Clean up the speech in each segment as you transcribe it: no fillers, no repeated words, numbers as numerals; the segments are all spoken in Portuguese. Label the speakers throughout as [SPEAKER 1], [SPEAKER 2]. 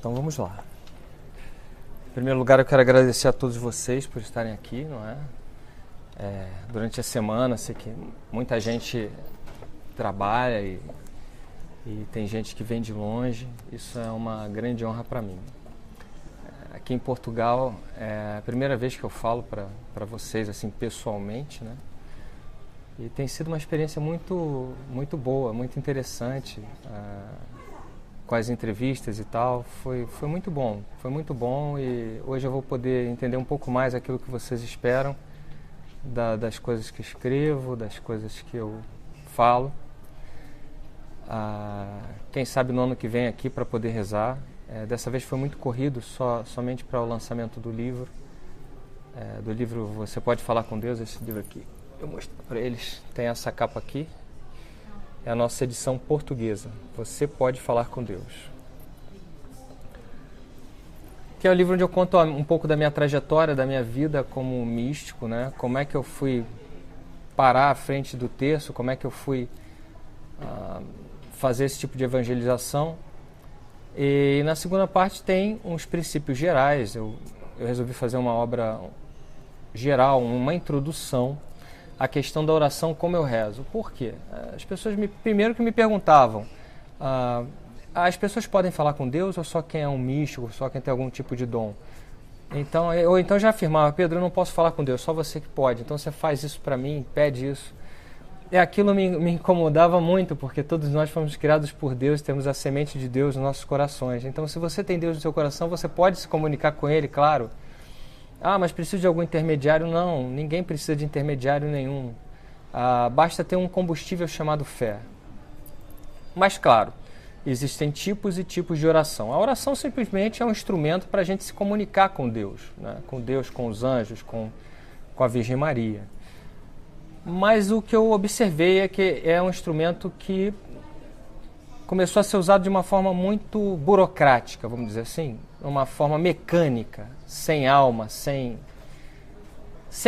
[SPEAKER 1] Então vamos lá. Em primeiro lugar, eu quero agradecer a todos vocês por estarem aqui, não é? Durante a semana, sei que muita gente trabalha e tem gente que vem de longe. Isso é uma grande honra para mim. Aqui em Portugal é a primeira vez que eu falo para vocês assim pessoalmente, né? E tem sido uma experiência muito boa, muito interessante, com as entrevistas e tal. Foi muito bom e hoje eu vou poder entender um pouco mais aquilo que vocês esperam das coisas que escrevo, das coisas que eu falo. Quem sabe no ano que vem aqui para poder rezar. Dessa vez foi muito corrido, somente para o lançamento do livro. Do livro Você Pode Falar com Deus, esse livro aqui. Eu mostro para eles, tem essa capa aqui, é a nossa edição portuguesa, Você Pode Falar com Deus. Que é o livro onde eu conto um pouco da minha trajetória, da minha vida como místico, né? Como é que eu fui parar à frente do terço, como é que eu fui fazer esse tipo de evangelização. E na segunda parte tem uns princípios gerais, eu resolvi fazer uma obra geral, uma introdução a questão da oração, como eu rezo. Por quê? As pessoas primeiro que me perguntavam, as pessoas podem falar com Deus ou só quem é um místico, só quem tem algum tipo de dom? Ou então já afirmava, Pedro, eu não posso falar com Deus, só você que pode, então você faz isso para mim, pede isso. E aquilo me incomodava muito, porque todos nós fomos criados por Deus, temos a semente de Deus nos nossos corações. Então se você tem Deus no seu coração, você pode se comunicar com Ele, claro. Mas precisa de algum intermediário? Não, ninguém precisa de intermediário nenhum. Basta ter um combustível chamado fé. Mas claro, existem tipos e tipos de oração. A oração simplesmente é um instrumento para a gente se comunicar com Deus, né? Com Deus, com os anjos, com a Virgem Maria. Mas o que eu observei é que é um instrumento que começou a ser usado de uma forma muito burocrática, vamos dizer assim, uma forma mecânica, sem alma, sem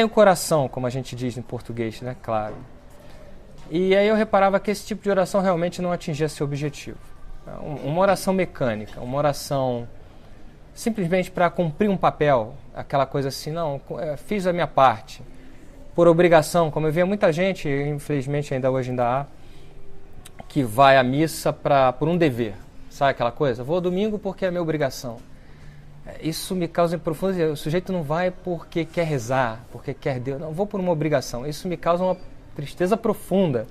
[SPEAKER 1] o coração, como a gente diz em português, né? Claro. E aí eu reparava que esse tipo de oração realmente não atingia seu objetivo. Uma oração mecânica, uma oração simplesmente para cumprir um papel, aquela coisa assim, não, fiz a minha parte, por obrigação, como eu via muita gente, infelizmente ainda hoje ainda há, que vai à missa por um dever, sabe aquela coisa? Vou domingo porque é minha obrigação. Isso me causa profunda. O sujeito não vai porque quer rezar, porque quer Deus. Não, vou por uma obrigação. Isso me causa uma tristeza profunda.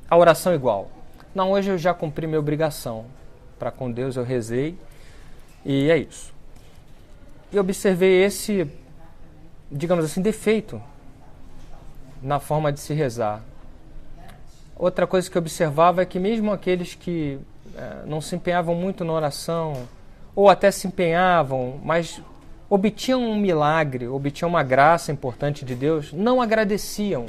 [SPEAKER 1] A oração igual. Não, hoje eu já cumpri minha obrigação. Para com Deus eu rezei e é isso. E observei esse, digamos assim, defeito na forma de se rezar. Outra coisa que eu observava é que mesmo aqueles que não se empenhavam muito na oração, ou até se empenhavam, mas obtinham um milagre, obtinham uma graça importante de Deus, não agradeciam.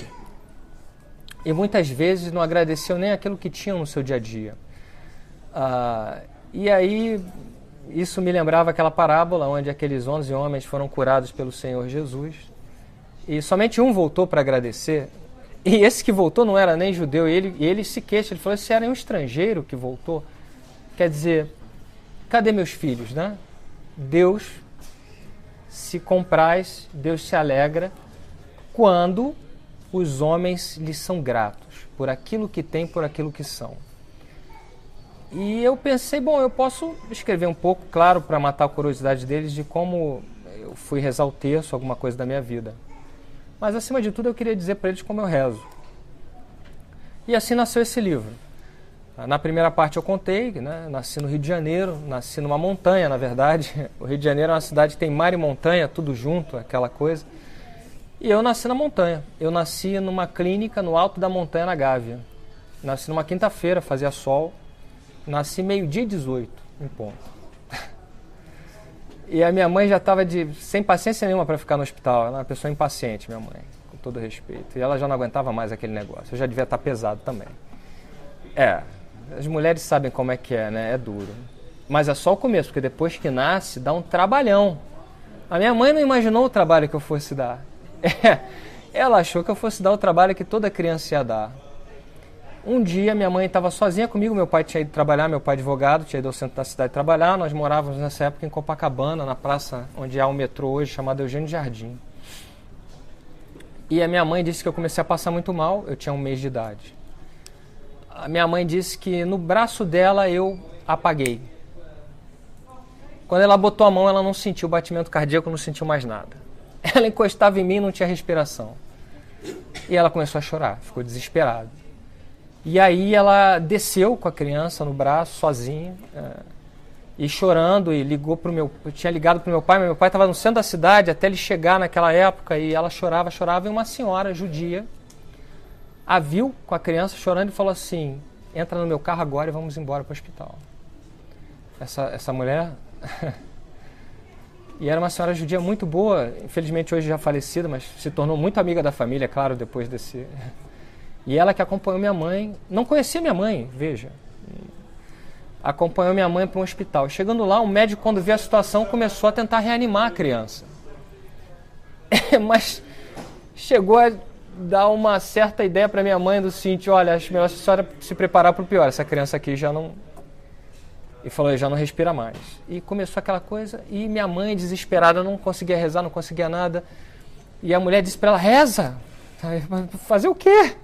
[SPEAKER 1] E muitas vezes não agradeciam nem aquilo que tinham no seu dia a dia. E aí, isso me lembrava aquela parábola onde aqueles 11 homens foram curados pelo Senhor Jesus, e somente um voltou para agradecer. E esse que voltou não era nem judeu, e ele se queixa, ele falou, se era um estrangeiro que voltou, quer dizer, cadê meus filhos, né? Deus se compraz, Deus se alegra quando os homens lhe são gratos por aquilo que têm, por aquilo que são. E eu pensei, bom, eu posso escrever um pouco, claro, para matar a curiosidade deles de como eu fui rezar o terço, alguma coisa da minha vida. Mas, acima de tudo, eu queria dizer para eles como eu rezo. E assim nasceu esse livro. Na primeira parte eu contei, né? Nasci no Rio de Janeiro, nasci numa montanha, na verdade. O Rio de Janeiro é uma cidade que tem mar e montanha, tudo junto, aquela coisa. E eu nasci na montanha. Eu nasci numa clínica no alto da montanha, na Gávea. Nasci numa quinta-feira, fazia sol. Nasci meio-dia 18, em ponto. E a minha mãe já estava sem paciência nenhuma para ficar no hospital. Ela era uma pessoa impaciente, minha mãe, com todo respeito. E ela já não aguentava mais aquele negócio. Eu já devia estar pesado também. As mulheres sabem como é que é, né? É duro. Mas é só o começo, porque depois que nasce, dá um trabalhão. A minha mãe não imaginou o trabalho que eu fosse dar. Ela achou que eu fosse dar o trabalho que toda criança ia dar. Um dia minha mãe estava sozinha comigo, meu pai tinha ido trabalhar, meu pai advogado, tinha ido ao centro da cidade trabalhar, nós morávamos nessa época em Copacabana, na praça onde há um metrô hoje, chamado Eugênio Jardim. E a minha mãe disse que eu comecei a passar muito mal, eu tinha 1 mês de idade. A minha mãe disse que no braço dela eu apaguei. Quando ela botou a mão, ela não sentiu batimento cardíaco, não sentiu mais nada. Ela encostava em mim e não tinha respiração. E ela começou a chorar, ficou desesperada. E aí ela desceu com a criança no braço, sozinha, e chorando, e ligou para o meu... Eu tinha ligado para o meu pai, mas meu pai estava no centro da cidade até ele chegar naquela época, e ela chorava, e uma senhora judia a viu com a criança chorando e falou assim: entra no meu carro agora e vamos embora para o hospital. Essa mulher... E era uma senhora judia muito boa, infelizmente hoje já falecida, mas se tornou muito amiga da família, claro, depois desse... E ela que acompanhou minha mãe, não conhecia minha mãe, veja, acompanhou minha mãe para um hospital. Chegando lá, o médico, quando viu a situação, começou a tentar reanimar a criança. Mas chegou a dar uma certa ideia para minha mãe do seguinte: olha, acho melhor a senhora se preparar para o pior, essa criança aqui já não... E falou, já não respira mais. E começou aquela coisa, e minha mãe, desesperada, não conseguia rezar, não conseguia nada. E a mulher disse para ela: reza! Fazer o quê?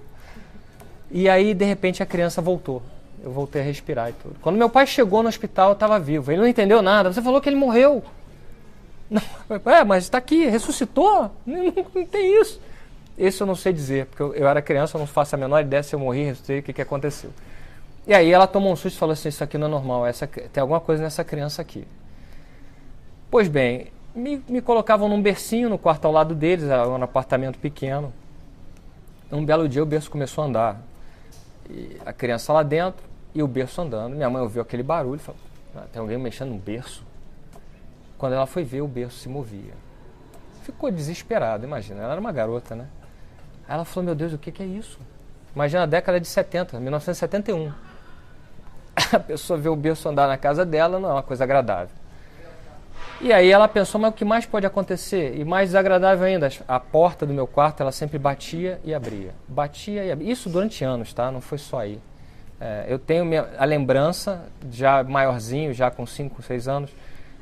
[SPEAKER 1] E aí, de repente, a criança voltou. Eu voltei a respirar e tudo. Quando meu pai chegou no hospital, eu estava vivo. Ele não entendeu nada. Você falou que ele morreu. Não, mas está aqui, ressuscitou? Não tem isso. Isso eu não sei dizer, porque eu era criança, eu não faço a menor ideia se eu morri, ressuscitei, o que aconteceu. E aí ela tomou um susto e falou assim: isso aqui não é normal, tem alguma coisa nessa criança aqui. Pois bem, me colocavam num bercinho no quarto ao lado deles, era um apartamento pequeno. Um belo dia o berço começou a andar. E a criança lá dentro e o berço andando. Minha mãe ouviu aquele barulho e falou: tem alguém mexendo no berço? Quando ela foi ver, o berço se movia. Ficou desesperada, imagina, ela era uma garota, né? Aí ela falou: meu Deus, o que é isso? Imagina a década de 70, 1971. A pessoa vê o berço andar na casa dela, não é uma coisa agradável. E aí ela pensou: mas o que mais pode acontecer? E mais desagradável ainda, a porta do meu quarto, ela sempre batia e abria. Batia e abria. Isso durante anos, tá? Não foi só aí. Eu tenho a lembrança, já maiorzinho, já com 5, 6 anos,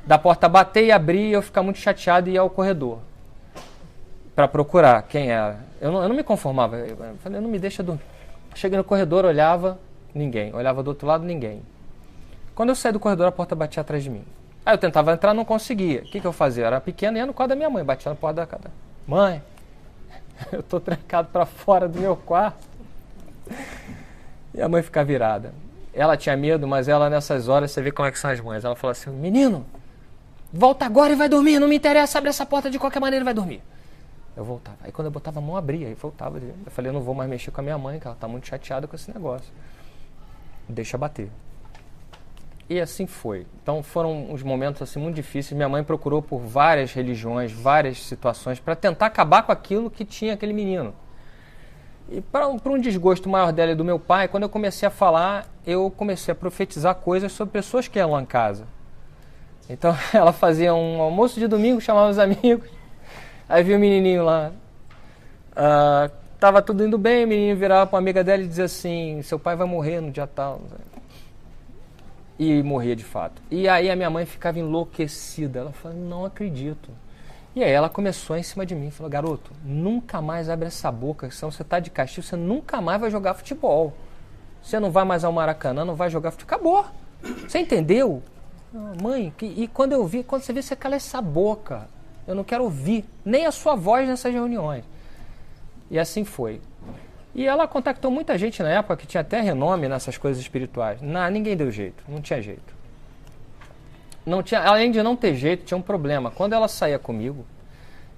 [SPEAKER 1] da porta bater e abrir e eu ficar muito chateado e ir ao corredor para procurar quem era. Eu não me conformava. Eu falei: não me deixa dormir. Cheguei no corredor, olhava, ninguém. Olhava do outro lado, ninguém. Quando eu saí do corredor, a porta batia atrás de mim. Aí eu tentava entrar, não conseguia. O que eu fazia? Eu era pequeno e ia no quarto da minha mãe, batia na porta da casa. Mãe, eu estou trancado para fora do meu quarto. E a mãe fica virada. Ela tinha medo, mas ela nessas horas, você vê como é que são as mães. Ela fala assim: menino, volta agora e vai dormir, não me interessa, abre essa porta de qualquer maneira e vai dormir. Eu voltava. Aí quando eu botava a mão, abria e voltava. Eu falei: eu não vou mais mexer com a minha mãe, que ela está muito chateada com esse negócio. Deixa bater. E assim foi. Então foram uns momentos assim muito difíceis. Minha mãe procurou por várias religiões, várias situações, para tentar acabar com aquilo que tinha aquele menino. E para um desgosto maior dela e do meu pai, quando eu comecei a falar, eu comecei a profetizar coisas sobre pessoas que iam lá em casa. Então ela fazia um almoço de domingo, chamava os amigos, aí via o menininho lá. Tava tudo indo bem, o menino virava para uma amiga dela e dizia assim: seu pai vai morrer no dia tal. E morria de fato. E aí a minha mãe ficava enlouquecida. Ela falou: não acredito. E aí ela começou em cima de mim. Falou: garoto, nunca mais abre essa boca, senão você está de castigo, você nunca mais vai jogar futebol. Você não vai mais ao Maracanã, não vai jogar futebol. Acabou. Você entendeu? Mãe, e quando você vê, você cala essa boca. Eu não quero ouvir nem a sua voz nessas reuniões. E assim foi. E ela contactou muita gente na época que tinha até renome nessas coisas espirituais. Ninguém deu jeito, não tinha jeito. Além de não ter jeito, tinha um problema. Quando ela saía comigo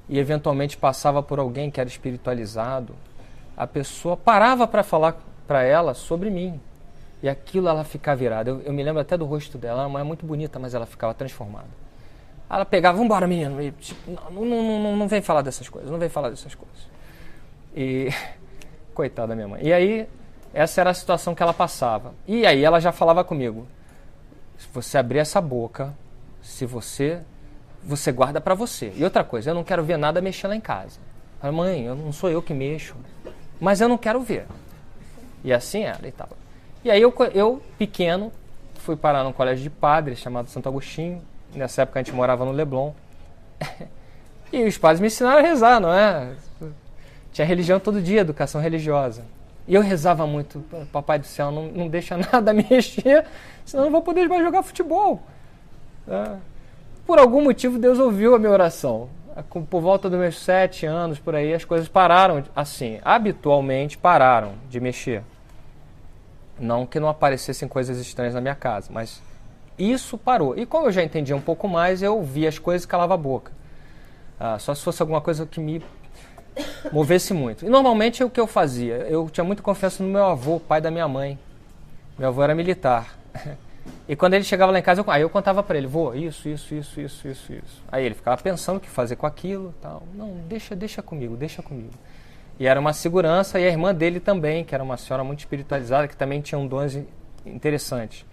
[SPEAKER 1] e eventualmente passava por alguém que era espiritualizado, a pessoa parava para falar para ela sobre mim. E aquilo ela ficava virada. Eu me lembro até do rosto dela, ela é muito bonita, mas ela ficava transformada. Ela pegava: vambora, menino. E, tipo, não vem falar dessas coisas, não vem falar dessas coisas. E... coitada da minha mãe. E aí, essa era a situação que ela passava. E aí ela já falava comigo: se você abrir essa boca, se você guarda pra você. E outra coisa, eu não quero ver nada mexer lá em casa. Eu falei: mãe, não sou eu que mexo, mas eu não quero ver. E assim era e tal. E aí eu pequeno, fui parar num colégio de padres chamado Santo Agostinho. Nessa época a gente morava no Leblon. E os padres me ensinaram a rezar, não é? Tinha religião todo dia, educação religiosa. E eu rezava muito, papai do céu, não deixa nada mexer, senão eu não vou poder mais jogar futebol. Por algum motivo Deus ouviu a minha oração. Por volta dos meus 7 anos, por aí, as coisas pararam, assim, habitualmente pararam de mexer. Não que não aparecessem coisas estranhas na minha casa, mas isso parou. E como eu já entendia um pouco mais, eu via as coisas e calava a boca. Só se fosse alguma coisa que me movesse muito. E normalmente o que eu fazia? Eu tinha muita confiança no meu avô, pai da minha mãe. Meu avô era militar. E quando ele chegava lá em casa, eu contava para ele, vô, isso. Aí ele ficava pensando o que fazer com aquilo, tal. Não, deixa comigo. E era uma segurança, e a irmã dele também, que era uma senhora muito espiritualizada, que também tinha um dons interessantes.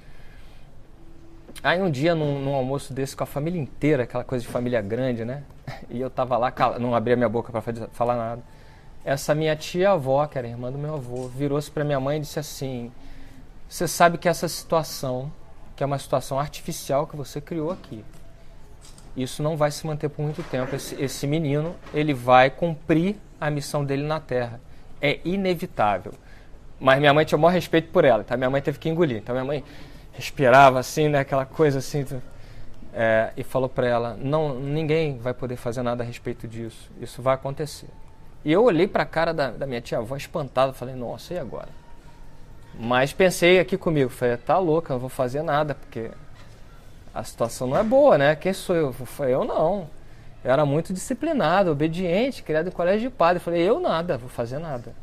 [SPEAKER 1] Aí um dia, num almoço desse com a família inteira, aquela coisa de família grande, né? E eu tava lá, não abria minha boca para falar nada. Essa minha tia-avó, que era irmã do meu avô, virou-se para minha mãe e disse assim, você sabe que essa situação, que é uma situação artificial que você criou aqui, isso não vai se manter por muito tempo. Esse menino, ele vai cumprir a missão dele na Terra. É inevitável. Mas minha mãe tinha o maior respeito por ela, tá? Minha mãe teve que engolir. Então minha mãe respirava assim, né? Aquela coisa assim, e falou para ela, ninguém vai poder fazer nada a respeito disso. Isso vai acontecer. E eu olhei para a cara da minha tia-avó espantada, falei, nossa, e agora? Mas pensei aqui comigo, falei, tá louca, não vou fazer nada, porque a situação não é boa, né? Quem sou eu? Eu não. Eu era muito disciplinado, obediente, criado em colégio de padre. Falei, eu nada, vou fazer nada.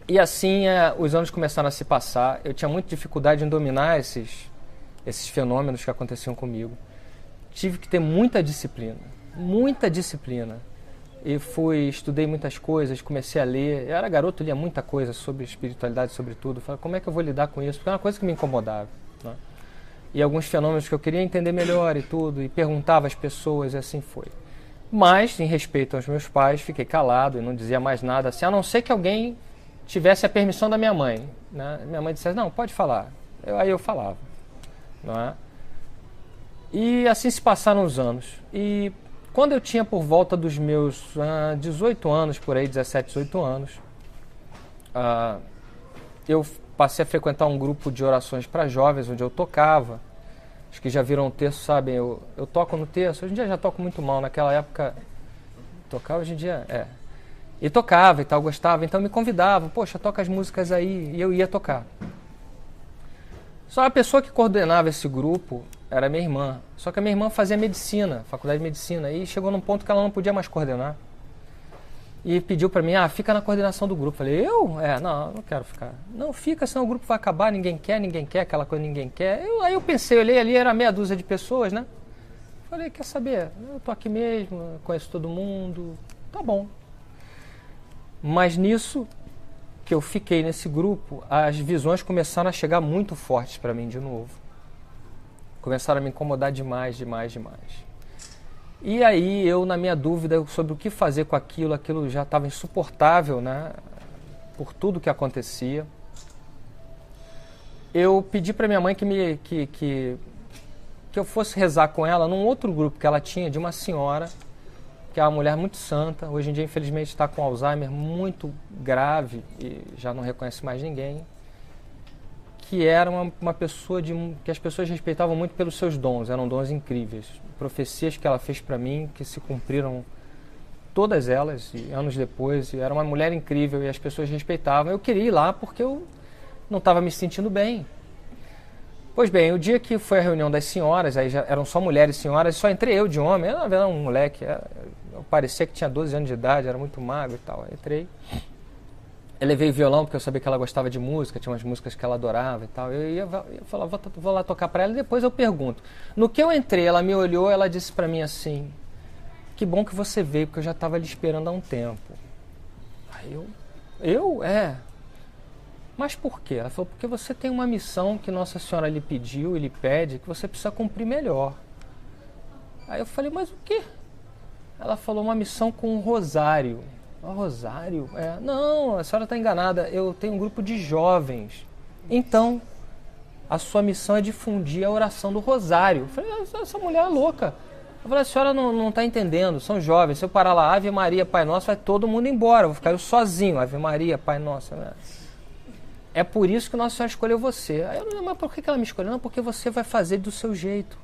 [SPEAKER 1] E assim os anos começaram a se passar. Eu tinha muita dificuldade em dominar esses fenômenos que aconteciam comigo. Tive que ter muita disciplina. E estudei muitas coisas, comecei a ler. Eu era garoto, lia muita coisa sobre espiritualidade, sobre tudo. Falei, como é que eu vou lidar com isso? Porque é uma coisa que me incomodava, né? E alguns fenômenos que eu queria entender melhor e tudo, e perguntava às pessoas, e assim foi. Mas, em respeito aos meus pais, fiquei calado e não dizia mais nada, assim, a não ser que alguém tivesse a permissão da minha mãe, né? Minha mãe dissesse, não, pode falar. Aí eu falava, não é? E assim se passaram os anos. E quando eu tinha por volta dos meus 18 anos, por aí, 17, 18 anos, eu passei a frequentar um grupo de orações para jovens, onde eu tocava. Acho que já viram o terço, sabem, eu toco no terço. Hoje em dia já toco muito mal, naquela época tocava, hoje em dia E tocava e tal, gostava, então me convidavam, poxa, toca as músicas aí, e eu ia tocar. Só a pessoa que coordenava esse grupo era minha irmã. Só que a minha irmã fazia medicina, faculdade de medicina, e chegou num ponto que ela não podia mais coordenar. E pediu para mim, fica na coordenação do grupo. Falei, eu? Não quero ficar. Não, fica, senão o grupo vai acabar, ninguém quer, aquela coisa ninguém quer. Aí eu pensei, olhei ali, era meia dúzia de pessoas, né? Falei, quer saber? Eu tô aqui mesmo, conheço todo mundo, tá bom. Mas nisso que eu fiquei nesse grupo, as visões começaram a chegar muito fortes para mim de novo. Começaram a me incomodar demais. E aí eu, na minha dúvida sobre o que fazer com aquilo já estava insuportável, né? Por tudo que acontecia. Eu pedi para minha mãe que eu fosse rezar com ela num outro grupo que ela tinha, de uma senhora, que é uma mulher muito santa, hoje em dia infelizmente está com Alzheimer muito grave e já não reconhece mais ninguém, que era uma pessoa que as pessoas respeitavam muito pelos seus dons, eram dons incríveis, profecias que ela fez para mim, que se cumpriram todas elas, e anos depois, e era uma mulher incrível e as pessoas respeitavam. Eu queria ir lá porque eu não estava me sentindo bem. Pois bem, o dia que foi a reunião das senhoras, aí já eram só mulheres e senhoras, só entrei eu de homem, eu era um moleque, eu parecia que tinha 12 anos de idade, era muito magro e tal. Eu entrei, eu levei violão porque eu sabia que ela gostava de música, tinha umas músicas que ela adorava e tal. Eu falava, vou lá tocar para ela e depois eu pergunto. No que eu entrei, ela me olhou, ela disse para mim assim, que bom que você veio, porque eu já estava lhe esperando há um tempo. Aí eu? Mas por quê? Ela falou, porque você tem uma missão que Nossa Senhora lhe pediu e lhe pede, que você precisa cumprir melhor. Aí eu falei, mas o quê? Ela falou, uma missão com um rosário. Rosário? Não, a senhora está enganada, eu tenho um grupo de jovens. Então, a sua missão é difundir a oração do Rosário. Eu falei, essa mulher é louca. Eu falei, a senhora não está entendendo, são jovens. Se eu parar lá, Ave Maria, Pai Nosso, vai todo mundo embora. Eu vou ficar eu sozinho, Ave Maria, Pai Nosso. Né? É por isso que Nossa Senhora escolheu você. Aí eu, mas por que ela me escolheu? Não, porque você vai fazer do seu jeito.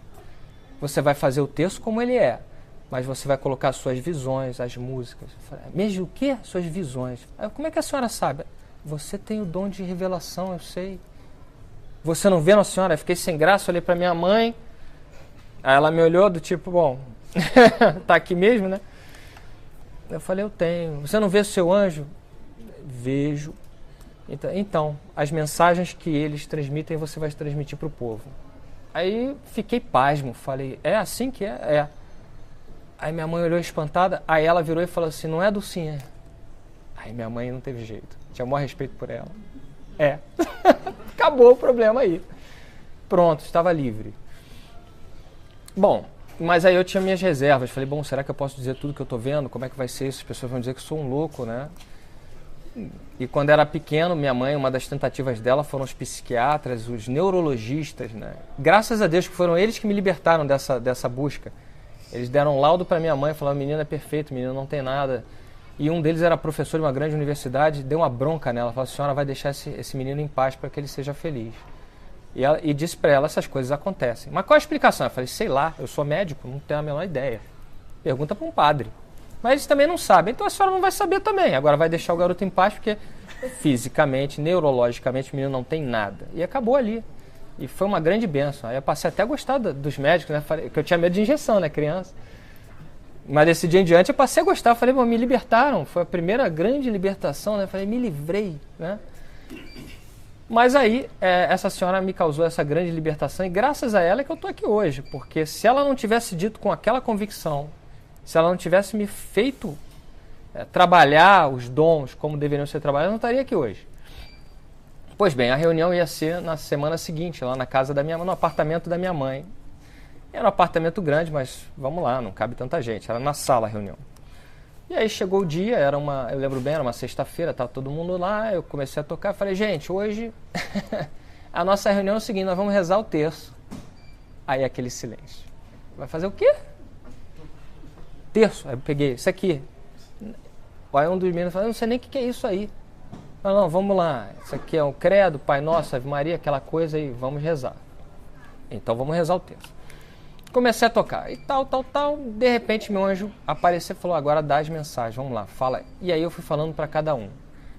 [SPEAKER 1] Você vai fazer o texto como ele é. Mas você vai colocar suas visões, as músicas. Eu falei, mesmo o quê? Suas visões. Aí, como é que a senhora sabe? Você tem o dom de revelação, eu sei. Você não vê, Nossa Senhora? Eu fiquei sem graça, olhei para minha mãe. Aí ela me olhou do tipo, bom, tá aqui mesmo, né? Eu falei, eu tenho. Você não vê o seu anjo? Vejo. Então, as mensagens que eles transmitem, você vai transmitir para o povo. Aí fiquei pasmo, falei, é assim que é? É. Aí minha mãe olhou espantada, aí ela virou e falou assim, não é Dulcinha? Aí minha mãe não teve jeito, tinha o maior respeito por ela. Acabou o problema aí. Pronto, estava livre. Bom, mas aí eu tinha minhas reservas, falei, bom, será que eu posso dizer tudo que eu estou vendo? Como é que vai ser isso? As pessoas vão dizer que eu sou um louco, né? E quando era pequeno, minha mãe, uma das tentativas dela foram os psiquiatras, os neurologistas, né? Graças a Deus que foram eles que me libertaram dessa busca. Eles deram um laudo para minha mãe, falaram, menino é perfeito, menino não tem nada. E um deles era professor de uma grande universidade, deu uma bronca nela, falou, a senhora vai deixar esse menino em paz para que ele seja feliz. E disse para ela, essas coisas acontecem. Mas qual a explicação? Eu falei, sei lá, eu sou médico, não tenho a menor ideia. Pergunta para um padre. Mas eles também não sabem, então a senhora não vai saber também. Agora vai deixar o garoto em paz porque fisicamente, neurologicamente, o menino não tem nada. E acabou ali. E foi uma grande bênção. Aí eu passei até a gostar dos médicos, né? Falei, que eu tinha medo de injeção, né, criança. Mas desse dia em diante eu passei a gostar. Falei, me libertaram. Foi a primeira grande libertação, né? Falei, me livrei, né? Mas aí, essa senhora me causou essa grande libertação e graças a ela é que eu estou aqui hoje. Porque se ela não tivesse dito com aquela convicção, se ela não tivesse me feito trabalhar os dons como deveriam ser trabalhados, eu não estaria aqui hoje. Pois bem, a reunião ia ser na semana seguinte, lá na casa da minha mãe, no apartamento da minha mãe. Era um apartamento grande, mas vamos lá, não cabe tanta gente. Era na sala a reunião. E aí chegou o dia, eu lembro bem, era uma sexta-feira, estava todo mundo lá, eu comecei a tocar, falei, gente, hoje a nossa reunião é o seguinte, nós vamos rezar o terço. Aí aquele silêncio. Vai fazer o quê? Terço. Aí eu peguei, isso aqui. Aí um dos meninos falou, eu não sei nem o que é isso aí. Não, vamos lá, isso aqui é o credo, Pai Nosso, Ave Maria, aquela coisa e vamos rezar. Então vamos rezar o terço. Comecei a tocar e tal, de repente meu anjo apareceu e falou, agora dá as mensagens, vamos lá, fala aí. E aí eu fui falando para cada um.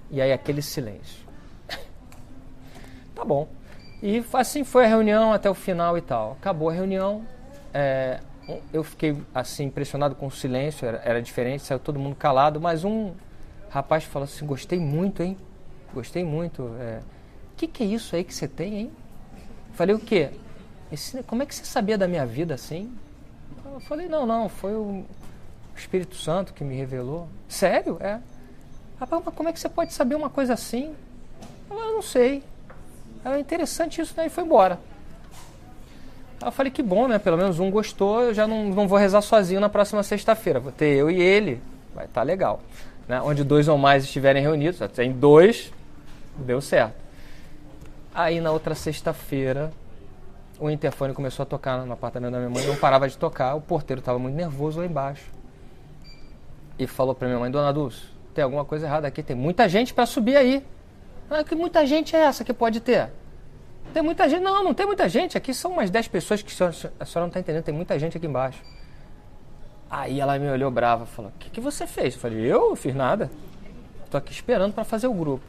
[SPEAKER 1] E aí aquele silêncio. Tá bom. E assim foi a reunião até o final e tal. Acabou a reunião, eu fiquei assim impressionado com o silêncio, era diferente, saiu todo mundo calado, mas um rapaz falou assim, gostei muito, hein? Gostei muito. Que é isso aí que você tem, hein? Falei, o quê? Como é que você sabia da minha vida assim? Eu falei, não, foi o Espírito Santo que me revelou. Sério? Rapaz, mas como é que você pode saber uma coisa assim? Eu não sei. É interessante isso, né? E foi embora. Aí eu falei, que bom, né? Pelo menos um gostou, eu já não vou rezar sozinho na próxima sexta-feira. Vou ter eu e ele, vai estar legal. Né? Onde 2 ou mais estiverem reunidos, já tem 2, deu certo. Aí na outra sexta-feira, o interfone começou a tocar no apartamento da minha mãe, não parava de tocar, o porteiro estava muito nervoso lá embaixo. E falou para minha mãe, dona Dulce, tem alguma coisa errada aqui, tem muita gente para subir aí. Que muita gente é essa que pode ter? Tem muita gente, não tem muita gente, aqui são umas 10 pessoas que a senhora não está entendendo, tem muita gente aqui embaixo. Aí ela me olhou brava, falou, o que você fez? Eu falei, eu não fiz nada, estou aqui esperando para fazer o grupo.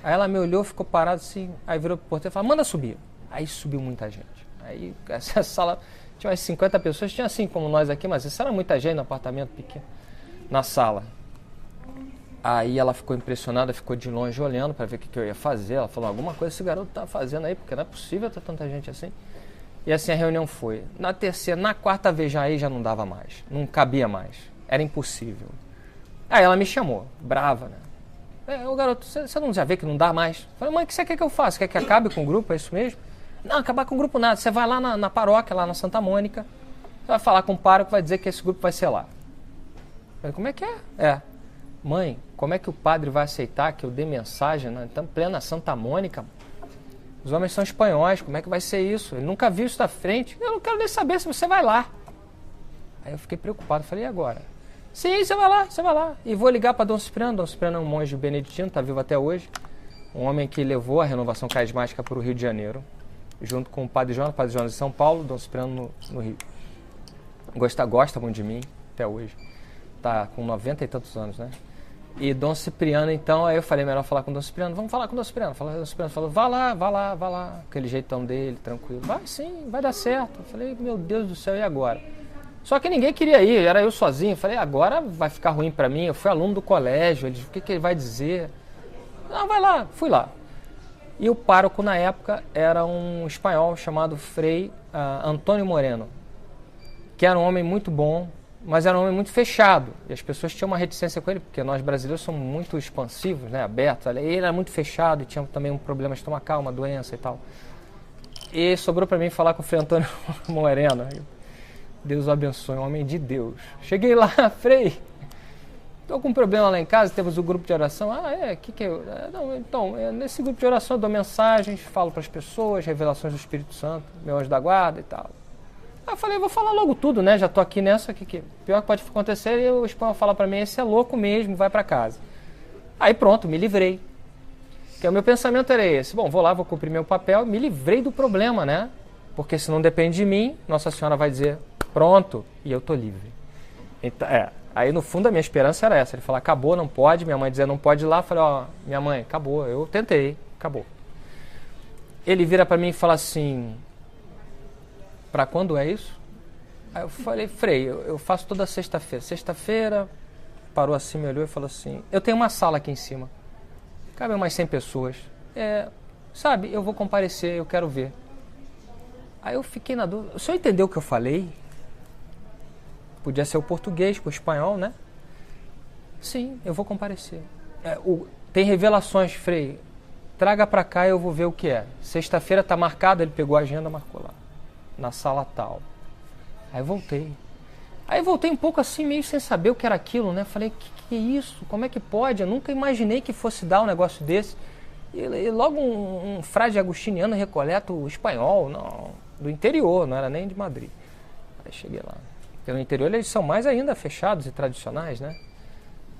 [SPEAKER 1] Aí ela me olhou, ficou parada assim, aí virou pro porteiro e falou, manda subir. Aí subiu muita gente. Aí essa sala tinha umas 50 pessoas, tinha assim como nós aqui, mas isso era muita gente no apartamento pequeno, na sala. Aí ela ficou impressionada, ficou de longe olhando para ver o que eu ia fazer. Ela falou, alguma coisa esse garoto tá fazendo aí, porque não é possível ter tanta gente assim. E assim a reunião foi. Na quarta vez já não dava mais, não cabia mais, era impossível. Aí ela me chamou, brava, né? Ô garoto, você não já vê que não dá mais? Eu falei, mãe, o que você quer que eu faça? Quer que acabe com o grupo, é isso mesmo? Não, acabar com o grupo nada, você vai lá na paróquia, lá na Santa Mônica, você vai falar com o pároco, vai dizer que esse grupo vai ser lá. Eu falei, como é que é? mãe, como é que o padre vai aceitar que eu dê mensagem na plena Santa Mônica? Os homens são espanhóis, como é que vai ser isso? Ele nunca viu isso da frente. Eu não quero nem saber se você vai lá. Aí eu fiquei preocupado, falei, e agora? Sim, você vai lá, você vai lá. E vou ligar para Dom Cipriano. Dom Cipriano é um monge beneditino, está vivo até hoje. Um homem que levou a renovação carismática para o Rio de Janeiro, junto com o Padre Jonas de São Paulo, Dom Cipriano no Rio. Gosta muito de mim, até hoje. Está com 90 e tantos anos, né? E Dom Cipriano, então, aí eu falei, melhor falar com Dom Cipriano. Vamos falar com Dom Cipriano. Dom Cipriano falou, vá lá. Aquele jeitão dele, tranquilo. Vai sim, vai dar certo. Eu falei, meu Deus do céu, e agora? Só que ninguém queria ir, era eu sozinho. Eu falei, agora vai ficar ruim para mim. Eu fui aluno do colégio, o que ele vai dizer? Não, vai lá, fui lá. E o pároco, na época, era um espanhol chamado Frei Antônio Moreno, que era um homem muito bom, mas era um homem muito fechado. E as pessoas tinham uma reticência com ele, porque nós brasileiros somos muito expansivos, né, abertos. Ele era muito fechado e tinha também um problema estomacal, uma doença e tal. E sobrou para mim falar com o Frei Antônio Moreno. Deus o abençoe, um homem de Deus. Cheguei lá, Frei, estou com um problema lá em casa, temos um grupo de oração. Nesse grupo de oração eu dou mensagens, falo para as pessoas, revelações do Espírito Santo, meu anjo da guarda e tal. Aí eu falei, vou falar logo tudo, né? Já tô aqui nessa, pior que pode acontecer, e o espanhol fala para mim, esse é louco mesmo, vai para casa. Aí pronto, me livrei. Porque o meu pensamento era esse, bom, vou lá, vou cumprir meu papel, me livrei do problema, né? Porque se não depende de mim, Nossa Senhora vai dizer, pronto, e eu tô livre. Então, aí no fundo a minha esperança era essa, ele falar, acabou, não pode, minha mãe dizia, não pode ir lá, eu falei, minha mãe, acabou, eu tentei, acabou. Ele vira para mim e fala assim, para quando é isso? Aí eu falei, Frei, eu faço toda sexta-feira. Sexta-feira, parou assim, me olhou e falou assim, eu tenho uma sala aqui em cima, cabe umas 100 pessoas, sabe, eu vou comparecer, eu quero ver. Aí eu fiquei na dúvida, o senhor entendeu o que eu falei? Podia ser o português com o espanhol, né? Sim, eu vou comparecer. Tem revelações, Frei, traga para cá e eu vou ver o que é. Sexta-feira está marcado, ele pegou a agenda, marcou lá, na sala tal. Aí voltei um pouco assim, meio sem saber o que era aquilo, né? Falei, que é isso? Como é que pode? Eu nunca imaginei que fosse dar um negócio desse. E logo um frade agustiniano recoleta o espanhol, não, do interior, não era nem de Madrid. Aí cheguei lá. Porque no interior eles são mais ainda fechados e tradicionais, né?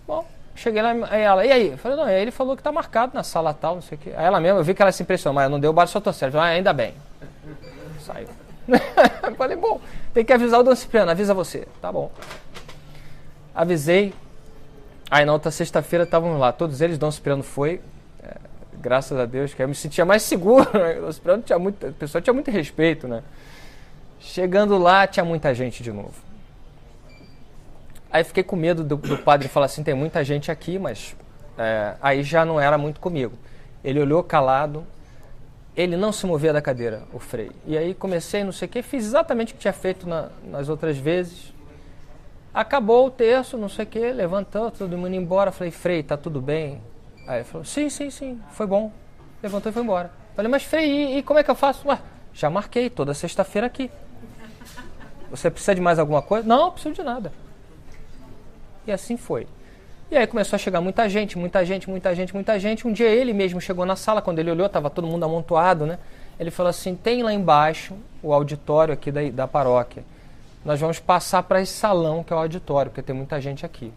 [SPEAKER 1] Bom, cheguei lá, aí ela, e aí? Eu falei, não, aí ele falou que tá marcado na sala tal, não sei o quê. Aí ela mesma, eu vi que ela se impressionou, mas não deu o bar, só tô certo. Ainda bem. Saiu. Eu falei, bom, tem que avisar o Dom Cipriano, avisa você. Tá bom. Avisei. Aí na outra sexta-feira estavam lá, todos eles, Dom Cipriano foi, graças a Deus, que eu me sentia mais seguro, né? O Dom Cipriano a pessoa tinha muito respeito, né? Chegando lá, tinha muita gente de novo. Aí fiquei com medo do padre falar assim, tem muita gente aqui, mas aí já não era muito comigo. Ele olhou calado, ele não se movia da cadeira, o Frei. E aí comecei, não sei o que, fiz exatamente o que tinha feito nas outras vezes. Acabou o terço, não sei o que, levantou, todo mundo embora. Falei, Frei, tá tudo bem? Aí ele falou, sim, foi bom. Levantou e foi embora. Falei, mas Frei, e como é que eu faço? Ué, já marquei, toda sexta-feira aqui. Você precisa de mais alguma coisa? Não preciso de nada. E assim foi. E aí começou a chegar muita gente. Um dia ele mesmo chegou na sala, quando ele olhou, estava todo mundo amontoado, né? Ele falou assim, tem lá embaixo o auditório aqui da paróquia. Nós vamos passar para esse salão que é o auditório, porque tem muita gente aqui.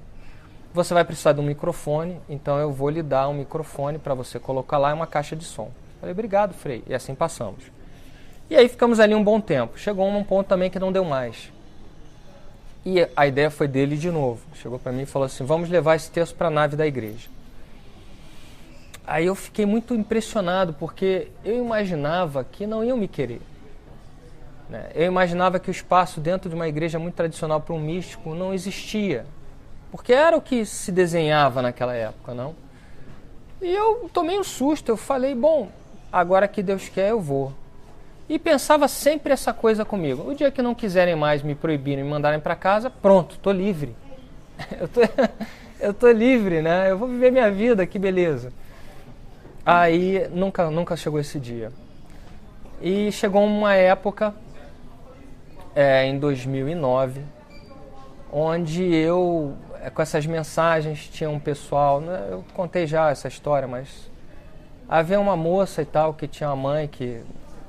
[SPEAKER 1] Você vai precisar de um microfone, então eu vou lhe dar um microfone para você colocar lá e uma caixa de som. Falei, obrigado, Frei. E assim passamos. E aí ficamos ali um bom tempo. Chegou um ponto também que não deu mais. E a ideia foi dele de novo. Chegou para mim e falou assim, vamos levar esse texto para a nave da igreja. Aí eu fiquei muito impressionado, porque eu imaginava que não iam me querer. Né? Eu imaginava que o espaço dentro de uma igreja muito tradicional para um místico não existia. Porque era o que se desenhava naquela época, não? E eu tomei um susto, eu falei, bom, agora que Deus quer, eu vou. E pensava sempre essa coisa comigo. O dia que não quiserem mais me proibirem, me mandarem para casa, pronto, estou livre. Eu tô livre, né? Eu vou viver minha vida, que beleza. Aí nunca chegou esse dia. E chegou uma época, em 2009, onde eu com essas mensagens, tinha um pessoal, né, eu contei já essa história, mas havia uma moça e tal que tinha uma mãe que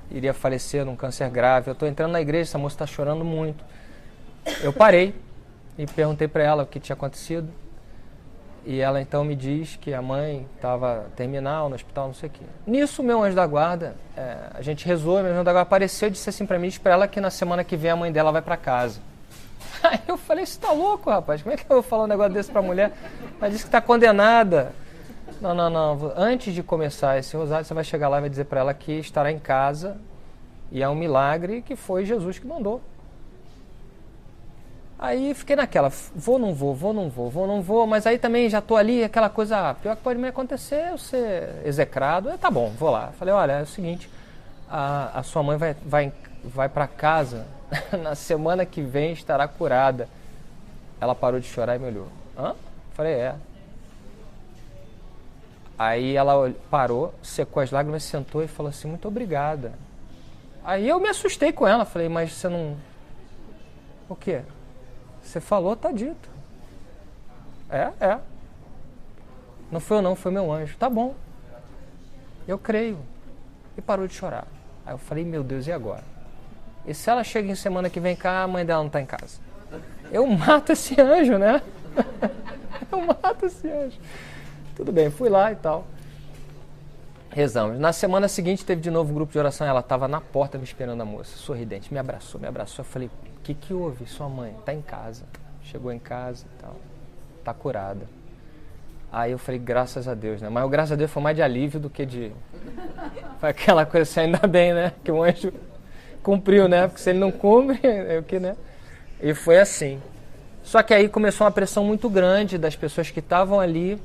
[SPEAKER 1] iria falecer num câncer grave. Eu estou entrando na igreja, essa moça está chorando muito. Eu parei e perguntei para ela o que tinha acontecido. E ela então me diz que a mãe estava terminal no hospital, não sei o quê. Nisso, meu anjo da guarda, a gente rezou, meu anjo da guarda apareceu e disse assim para mim, diz para ela que na semana que vem a mãe dela vai para casa. Aí eu falei, você tá louco, rapaz? Como é que eu vou falar um negócio desse pra mulher? Ela disse que tá condenada. Não. Antes de começar esse rosário, você vai chegar lá e vai dizer pra ela que estará em casa e é um milagre que foi Jesus que mandou. Aí fiquei naquela, vou, não vou, mas aí também já tô ali, aquela coisa, pior que pode me acontecer, eu ser execrado. Tá bom, vou lá. Falei, olha, é o seguinte, a sua mãe vai para casa, na semana que vem estará curada. Ela parou de chorar e me olhou. Hã? Falei, é. Aí ela parou, secou as lágrimas, sentou e falou assim, muito obrigada. Aí eu me assustei com ela, falei, mas você não... O quê? Você falou, tá dito. É. Não foi eu não, foi meu anjo. Tá bom. Eu creio. E parou de chorar. Aí eu falei, meu Deus, e agora? E se ela chega em semana que vem cá, a mãe dela não tá em casa? Eu mato esse anjo, né? Eu mato esse anjo. Tudo bem, fui lá e tal. Rezamos. Na semana seguinte teve de novo um grupo de oração. Ela estava na porta me esperando, a moça, sorridente. Me abraçou. Eu falei, o que houve? Sua mãe tá em casa. Chegou em casa e tal. Tá curada. Aí eu falei, graças a Deus, né? Mas o graças a Deus foi mais de alívio do que de... Foi aquela coisa assim, ainda bem, né? Que o anjo cumpriu, né? Porque se ele não cumpre, é o que, né? E foi assim. Só que aí começou uma pressão muito grande das pessoas que estavam ali,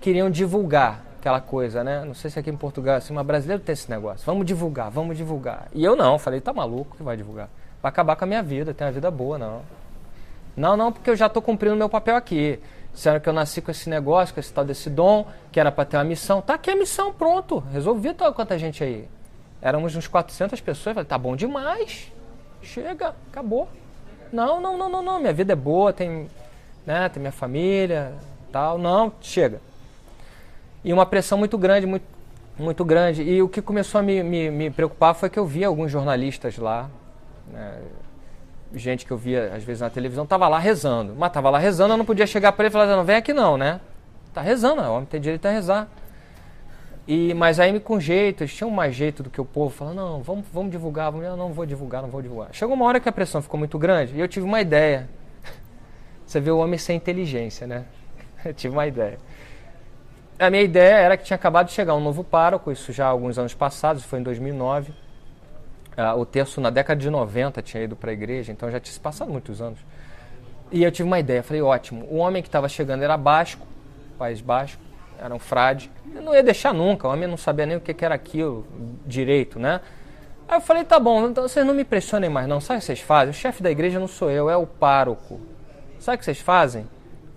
[SPEAKER 1] queriam divulgar aquela coisa, né? Não sei se aqui em Portugal, assim, mas brasileiro tem esse negócio. Vamos divulgar. E eu não, falei, tá maluco que vai divulgar? Vai acabar com a minha vida, tem uma vida boa, não. Não, porque eu já estou cumprindo meu papel aqui. Disseram que eu nasci com esse negócio, com esse tal desse dom, que era para ter uma missão. Tá aqui a missão, pronto. Resolvi quanta gente aí. Éramos uns 400 pessoas. Falei, tá bom demais. Chega, acabou. Não. Minha vida é boa, tem minha família, tal. Não, chega. E uma pressão muito grande, muito grande. E o que começou a me preocupar foi que eu via alguns jornalistas lá, né, gente que eu via às vezes na televisão, estava lá rezando. Mas estava lá rezando, eu não podia chegar para ele e falar, não, vem aqui não, né? Tá rezando, o homem tem direito a rezar. Mas aí com jeito, eles tinham mais jeito do que o povo, falando, não, vamos divulgar, não vou divulgar. Chegou uma hora que a pressão ficou muito grande e eu tive uma ideia. Você vê o homem sem inteligência, né? Eu tive uma ideia. A minha ideia era que tinha acabado de chegar um novo pároco, isso já há alguns anos passados, foi em 2009. O terço na década de 90 tinha ido para a igreja, então já tinha se passado muitos anos. E eu tive uma ideia, falei, ótimo, o homem que estava chegando era basco, País Basco, era um frade, eu não ia deixar nunca, o homem não sabia nem o que era aquilo direito, né? Aí eu falei, tá bom, então vocês não me pressionem mais não, sabe o que vocês fazem? O chefe da igreja não sou eu, é o pároco. Sabe o que vocês fazem?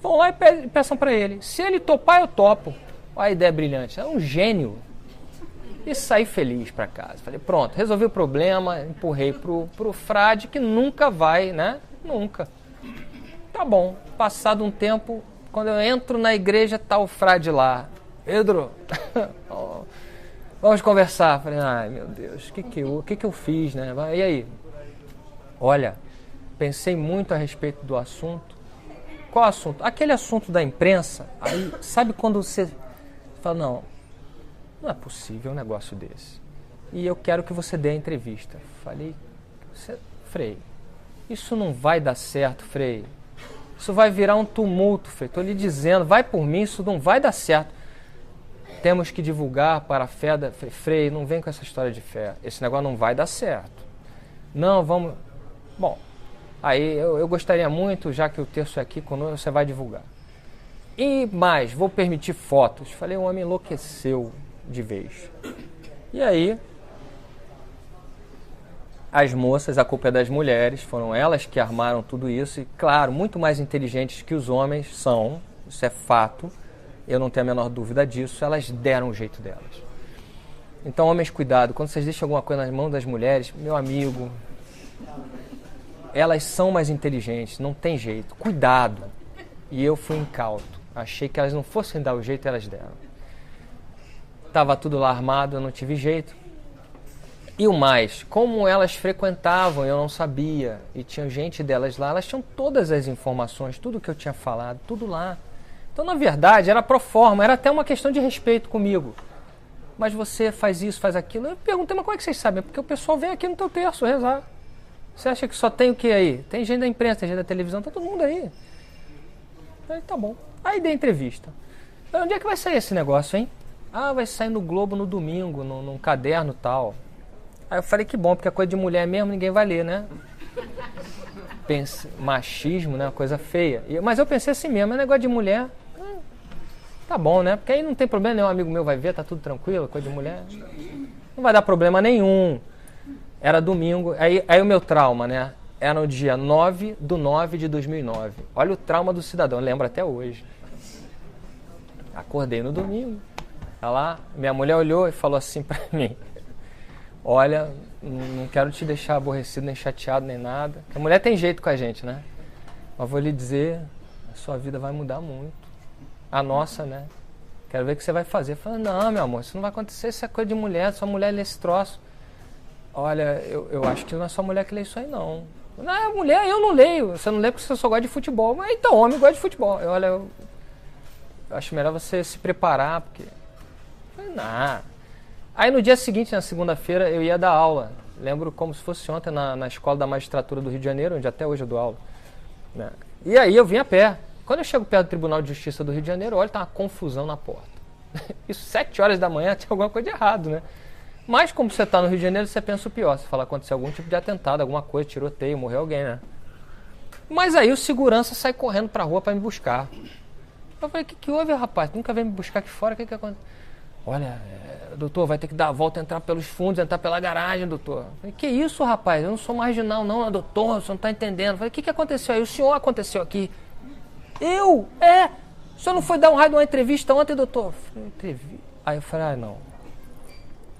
[SPEAKER 1] Vão lá e peçam para ele, se ele topar, eu topo. Olha a ideia brilhante, é um gênio. E saí feliz para casa. Falei, pronto, resolvi o problema, empurrei pro frade que nunca vai, né? Nunca. Tá bom, passado um tempo, quando eu entro na igreja, tá o frade lá. Pedro, vamos conversar. Falei, ai meu Deus, o que eu fiz, né? E aí? Olha, pensei muito a respeito do assunto. Qual assunto? Aquele assunto da imprensa. Aí, sabe quando você fala, não é possível um negócio desse. E eu quero que você dê a entrevista. Falei, Frei, isso não vai dar certo, Frei. Isso vai virar um tumulto, Frei. Estou lhe dizendo, vai por mim, isso não vai dar certo. Temos que divulgar para a fé da... Frei, não vem com essa história de fé. Esse negócio não vai dar certo. Não, vamos... Bom, aí eu gostaria muito, já que o terço é aqui conosco, você vai divulgar. E mais, vou permitir fotos. Falei, o homem enlouqueceu de vez. E aí, as moças, a culpa é das mulheres, foram elas que armaram tudo isso. E, claro, muito mais inteligentes que os homens são, isso é fato, eu não tenho a menor dúvida disso, elas deram o jeito delas. Então, homens, cuidado, quando vocês deixam alguma coisa nas mãos das mulheres, meu amigo, elas são mais inteligentes, não tem jeito, cuidado. E eu fui incauto. Achei que elas não fossem dar o jeito, elas deram. Tava tudo lá armado, eu não tive jeito. E o mais, como elas frequentavam, eu não sabia. E tinha gente delas lá, elas tinham todas as informações, tudo que eu tinha falado, tudo lá. Então, na verdade, era pro forma, era até uma questão de respeito comigo. Mas você faz isso, faz aquilo. Eu perguntei, mas como é que vocês sabem? Porque o pessoal vem aqui no teu terço rezar. Você acha que só tem o que aí? Tem gente da imprensa, tem gente da televisão, tá todo mundo aí. Aí, tá bom. Aí dei entrevista. Onde é que vai sair esse negócio, hein? Ah, vai sair no Globo no domingo, num caderno e tal. Aí eu falei que bom, porque é coisa de mulher mesmo, ninguém vai ler, né? Machismo, né? Uma coisa feia. Mas eu pensei assim mesmo, é negócio de mulher, tá bom, né? Porque aí não tem problema nenhum, amigo meu vai ver, tá tudo tranquilo, coisa de mulher. Não vai dar problema nenhum. Era domingo, aí o meu trauma, né? Era no dia 9/9/2009. Olha o trauma do cidadão, eu lembro até hoje. Acordei no domingo, tá lá, minha mulher olhou e falou assim pra mim: olha, não quero te deixar aborrecido, nem chateado, nem nada. A mulher tem jeito com a gente, né? Mas vou lhe dizer, a sua vida vai mudar muito. A nossa, né? Quero ver o que você vai fazer. Eu falei, não, meu amor, isso não vai acontecer, isso é coisa de mulher, sua mulher lê esse troço. Olha, eu acho que não é só mulher que lê isso aí, não. Não, é mulher, eu não leio. Você não lê porque você só gosta de futebol. Mas então, homem gosta de futebol. Olha, eu acho melhor você se preparar, porque... Eu falei, não. Aí no dia seguinte, na segunda-feira, eu ia dar aula. Lembro como se fosse ontem na Escola da Magistratura do Rio de Janeiro, onde até hoje eu dou aula. Né? E aí eu vim a pé. Quando eu chego perto do Tribunal de Justiça do Rio de Janeiro, olha, tá uma confusão na porta. Isso 7 horas da manhã, tinha alguma coisa de errado, né? Mas como você está no Rio de Janeiro, você pensa o pior. Você fala, aconteceu algum tipo de atentado, alguma coisa, tiroteio, morreu alguém, né? Mas aí o segurança sai correndo pra rua para me buscar. Eu falei, o que houve, rapaz? Nunca veio me buscar aqui fora, o que aconteceu? Olha, doutor, vai ter que dar a volta, entrar pelos fundos, entrar pela garagem, doutor. Eu falei, que isso, rapaz? Eu não sou marginal, não, doutor, você não está entendendo. Eu falei, o que aconteceu aí? O senhor aconteceu aqui. Eu? O senhor não foi dar um raio de uma entrevista ontem, doutor? Eu falei, entrevista? Aí eu falei, não.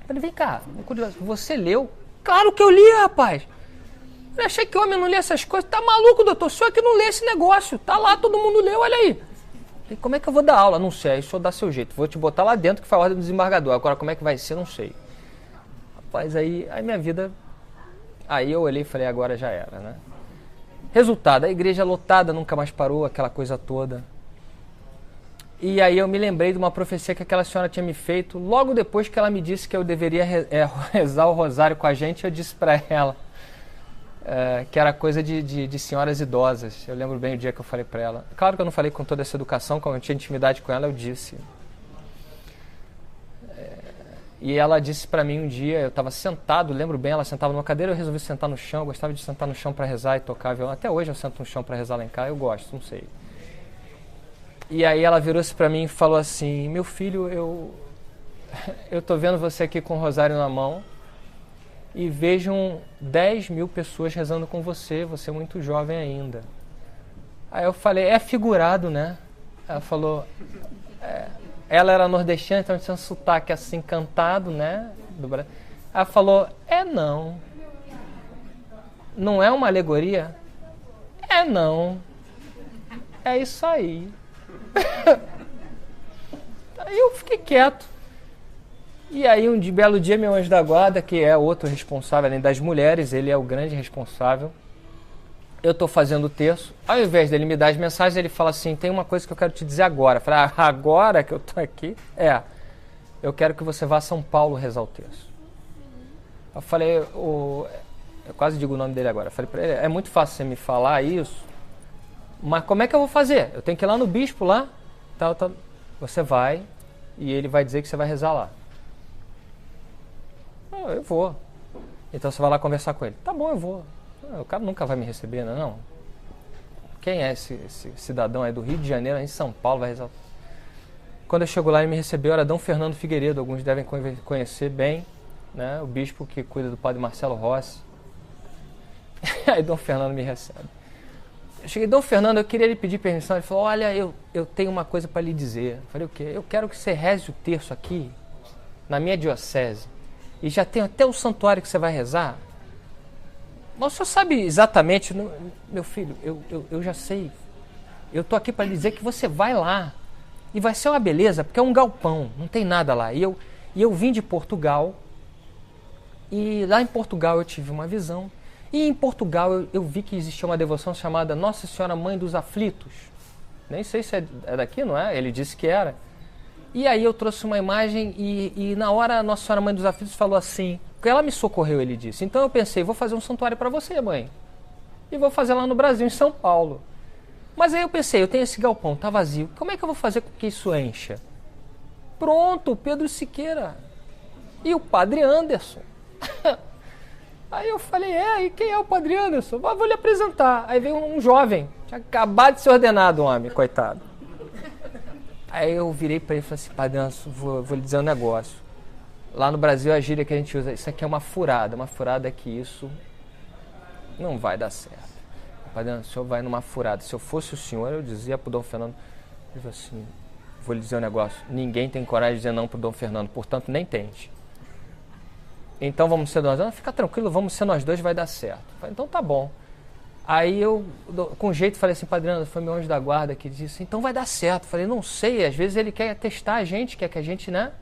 [SPEAKER 1] Eu falei, vem cá, você leu? Claro que eu li, rapaz. Eu achei que homem não lê essas coisas. Tá maluco, doutor? O senhor é que não lê esse negócio. Tá lá, todo mundo leu, olha aí. E como é que eu vou dar aula? Não sei, aí o senhor dá seu jeito. Vou te botar lá dentro que foi a ordem do desembargador. Agora como é que vai ser? Não sei. Rapaz, aí minha vida... Aí eu olhei e falei, agora já era, né? Resultado, a igreja lotada, nunca mais parou, aquela coisa toda. E aí eu me lembrei de uma profecia que aquela senhora tinha me feito. Logo depois que ela me disse que eu deveria rezar o rosário com a gente, eu disse para ela que era coisa de senhoras idosas. Eu lembro bem o dia que eu falei para ela. Claro que eu não falei com toda essa educação, como eu tinha intimidade com ela, eu disse. E ela disse para mim um dia, eu estava sentado, lembro bem, ela sentava numa cadeira, eu resolvi sentar no chão, eu gostava de sentar no chão para rezar e tocar violão. Até hoje eu sento no chão para rezar lá em casa, eu gosto, não sei. E aí ela virou-se para mim e falou assim, meu filho, eu tô vendo você aqui com o rosário na mão e vejo 10.000 pessoas rezando com você é muito jovem ainda. Aí eu falei, é figurado, né? Ela falou, ela era nordestina, então tinha um sotaque assim, cantado, né? Do Brasil. Ela falou, não. Não é uma alegoria? Não. É isso aí. Aí eu fiquei quieto. E aí um belo dia meu anjo da guarda, que é outro responsável além das mulheres, ele é o grande responsável. Eu estou fazendo o terço, ao invés dele me dar as mensagens, ele fala assim, tem uma coisa que eu quero te dizer agora. Eu falei, agora que eu estou aqui? Eu quero que você vá a São Paulo rezar o terço. Eu falei, eu quase digo o nome dele agora. Eu falei para ele, é muito fácil você me falar isso, mas como é que eu vou fazer? Eu tenho que ir lá no bispo lá, tal. Você vai e ele vai dizer que você vai rezar lá. Eu vou. Então você vai lá conversar com ele. Tá bom, eu vou. O cara nunca vai me receber, não? Quem é esse cidadão aí do Rio de Janeiro, em São Paulo, vai rezar? Quando eu chego lá, ele me recebeu, era Dom Fernando Figueiredo, alguns devem conhecer bem, né? O bispo que cuida do padre Marcelo Rossi. Aí Dom Fernando me recebe. Eu cheguei, Dom Fernando, eu queria lhe pedir permissão. Ele falou, olha, eu tenho uma coisa para lhe dizer. Eu falei, o quê? Eu quero que você reze o terço aqui, na minha diocese. E já tem até o santuário que você vai rezar. Mas o senhor sabe exatamente, meu filho, eu já sei. eu tô aqui para lhe dizer que você vai lá e vai ser uma beleza, porque é um galpão, não tem nada lá. E eu vim de Portugal, e lá em Portugal eu tive uma visão, e em Portugal eu vi que existia uma devoção chamada Nossa Senhora Mãe dos Aflitos. Nem sei se é daqui, não é? Ele disse que era. E aí eu trouxe uma imagem e na hora a Nossa Senhora Mãe dos Aflitos falou assim, porque ela me socorreu, ele disse. Então eu pensei, vou fazer um santuário para você, mãe. E vou fazer lá no Brasil, em São Paulo. Mas aí eu pensei, eu tenho esse galpão, tá vazio. Como é que eu vou fazer com que isso encha? Pronto, Pedro Siqueira. E o Padre Anderson. Aí eu falei, e quem é o Padre Anderson? Vou lhe apresentar. Aí veio um jovem, tinha acabado de ser ordenado, homem, coitado. Aí eu virei para ele e falei assim, Padre Anderson, vou lhe dizer um negócio. Lá no Brasil a gíria que a gente usa, isso aqui é uma furada é que isso não vai dar certo. Padre Anderson, o senhor vai numa furada. Se eu fosse o senhor, eu dizia para o Dom Fernando, ele falou assim, vou lhe dizer um negócio, ninguém tem coragem de dizer não para o Dom Fernando, portanto nem tente. Então vamos ser nós dois? Não, fica tranquilo, vamos ser nós dois, vai dar certo. Falei, então tá bom. Aí eu, com jeito, falei assim, Padre Anderson, foi meu anjo da guarda que disse, então vai dar certo. Falei, não sei, às vezes ele quer testar a gente, quer que a gente, né,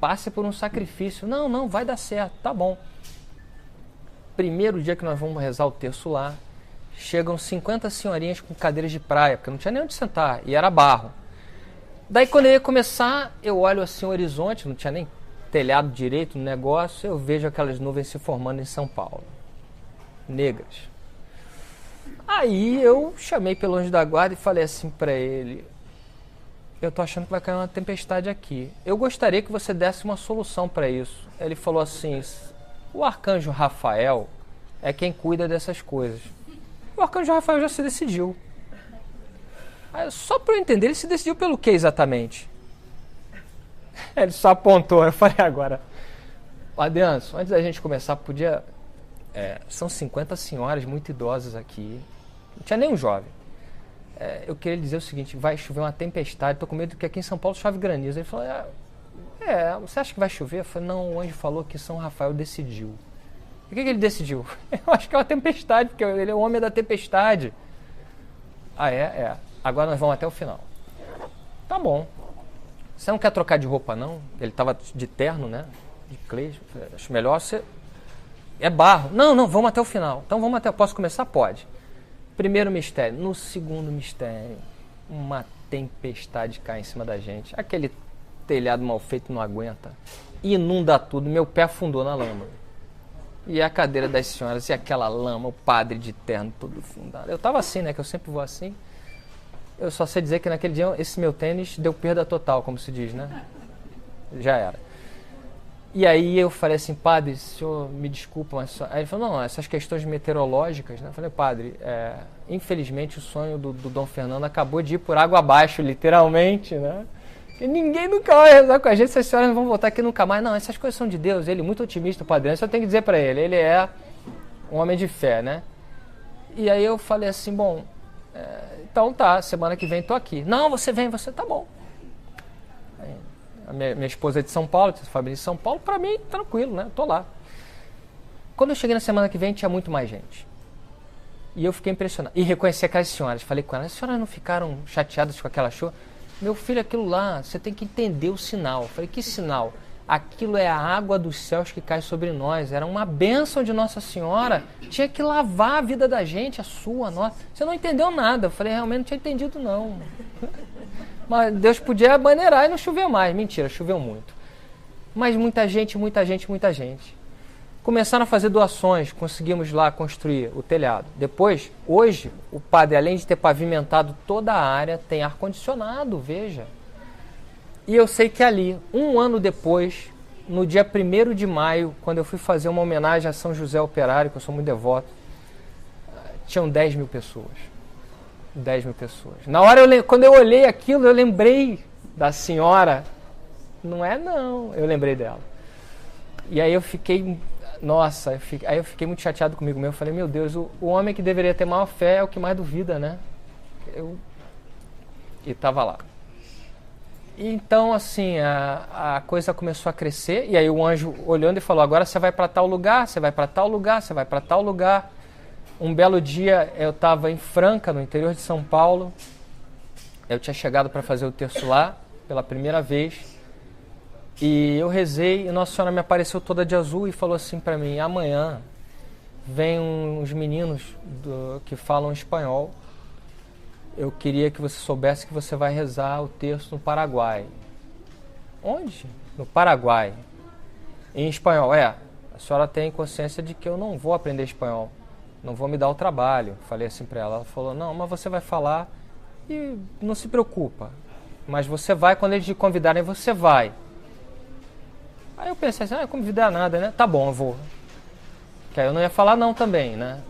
[SPEAKER 1] passe por um sacrifício. Não, vai dar certo, tá bom. Primeiro dia que nós vamos rezar o terço lá, chegam 50 senhorinhas com cadeiras de praia, porque não tinha nem onde sentar, e era barro. Daí quando eu ia começar, eu olho assim o horizonte, não tinha nem telhado direito no negócio, eu vejo aquelas nuvens se formando em São Paulo, negras. Aí eu chamei pelo anjo da guarda e falei assim para ele, eu tô achando que vai cair uma tempestade aqui, eu gostaria que você desse uma solução para isso. Ele falou assim, o arcanjo Rafael é quem cuida dessas coisas. O arcanjo Rafael já se decidiu. Aí, só para eu entender, ele se decidiu pelo que exatamente? Ele só apontou. Eu falei, agora, Padre Anderson, antes da gente começar, podia... são 50 senhoras muito idosas aqui. Não tinha nenhum jovem. Eu queria lhe dizer o seguinte, vai chover uma tempestade, estou com medo que aqui em São Paulo chove granizo. Ele falou, você acha que vai chover? Eu falei, não, o anjo falou que São Rafael decidiu. O que ele decidiu? Eu acho que é uma tempestade, porque ele é o homem da tempestade. Agora nós vamos até o final. Tá bom. Você não quer trocar de roupa, não? Ele estava de terno, né? De cleide. Acho melhor você... É barro. Não, vamos até o final. Então vamos até... Posso começar? Pode. Primeiro mistério. No segundo mistério, uma tempestade cai em cima da gente. Aquele telhado mal feito não aguenta. Inunda tudo. Meu pé afundou na lama. E a cadeira das senhoras, e aquela lama, o padre de terno todo fundado. Eu estava assim, né? Que eu sempre vou assim. Eu só sei dizer que naquele dia esse meu tênis deu perda total, como se diz, né? Já era. E aí eu falei assim, padre, senhor, me desculpa, mas... Só... Aí ele falou, não, essas questões meteorológicas, né? Eu falei, padre, infelizmente o sonho do Dom Fernando acabou de ir por água abaixo, literalmente, né? E ninguém nunca vai rezar com a gente, essas senhoras não vão voltar aqui nunca mais. Não, essas coisas são de Deus, ele é muito otimista, o padre, só tem que dizer pra ele é um homem de fé, né? E aí eu falei assim, bom, então tá, semana que vem tô aqui. Não, você vem, você tá bom. Aí, a minha esposa é de São Paulo, tem família de São Paulo, pra mim, tranquilo, né? Tô lá. Quando eu cheguei na semana que vem, tinha muito mais gente. E eu fiquei impressionado. E reconheci aquelas senhoras, falei com elas, as senhoras não ficaram chateadas com aquela chuva? Meu filho, aquilo lá, você tem que entender o sinal. Eu falei, que sinal? Aquilo é a água dos céus que cai sobre nós. Era uma bênção de Nossa Senhora. Tinha que lavar a vida da gente, a sua, a nossa. Você não entendeu nada. Eu falei, realmente não tinha entendido, não. Mas Deus podia maneirar e não chover mais. Mentira, choveu muito. Mas muita gente. Começaram a fazer doações, conseguimos lá construir o telhado. Depois, hoje, o padre, além de ter pavimentado toda a área, tem ar-condicionado, veja. E eu sei que ali, um ano depois, no dia 1º de maio, quando eu fui fazer uma homenagem a São José Operário, que eu sou muito devoto, tinham 10 mil pessoas. 10 mil pessoas. Na hora, quando eu olhei aquilo, eu lembrei da senhora. Não, eu lembrei dela. E aí eu fiquei... Nossa, aí eu fiquei muito chateado comigo mesmo. Eu falei, meu Deus, o homem que deveria ter maior fé é o que mais duvida, né? E tava lá. Então, assim, a coisa começou a crescer. E aí o anjo olhando e falou, agora você vai para tal lugar, você vai para tal lugar, você vai para tal lugar. Um belo dia eu estava em Franca, no interior de São Paulo. Eu tinha chegado para fazer o terço lá, pela primeira vez, e eu rezei, e Nossa Senhora me apareceu toda de azul e falou assim para mim: amanhã vem uns meninos que falam espanhol, eu queria que você soubesse que você vai rezar o terço no Paraguai. Onde? No Paraguai. Em espanhol. A senhora tem consciência de que eu não vou aprender espanhol, não vou me dar o trabalho. Falei assim para ela. Ela falou: não, mas você vai falar e não se preocupa, mas você vai, quando eles te convidarem, você vai. Aí eu pensei assim: convidar nada, né? Tá bom, eu vou. Que aí eu não ia falar não também, né?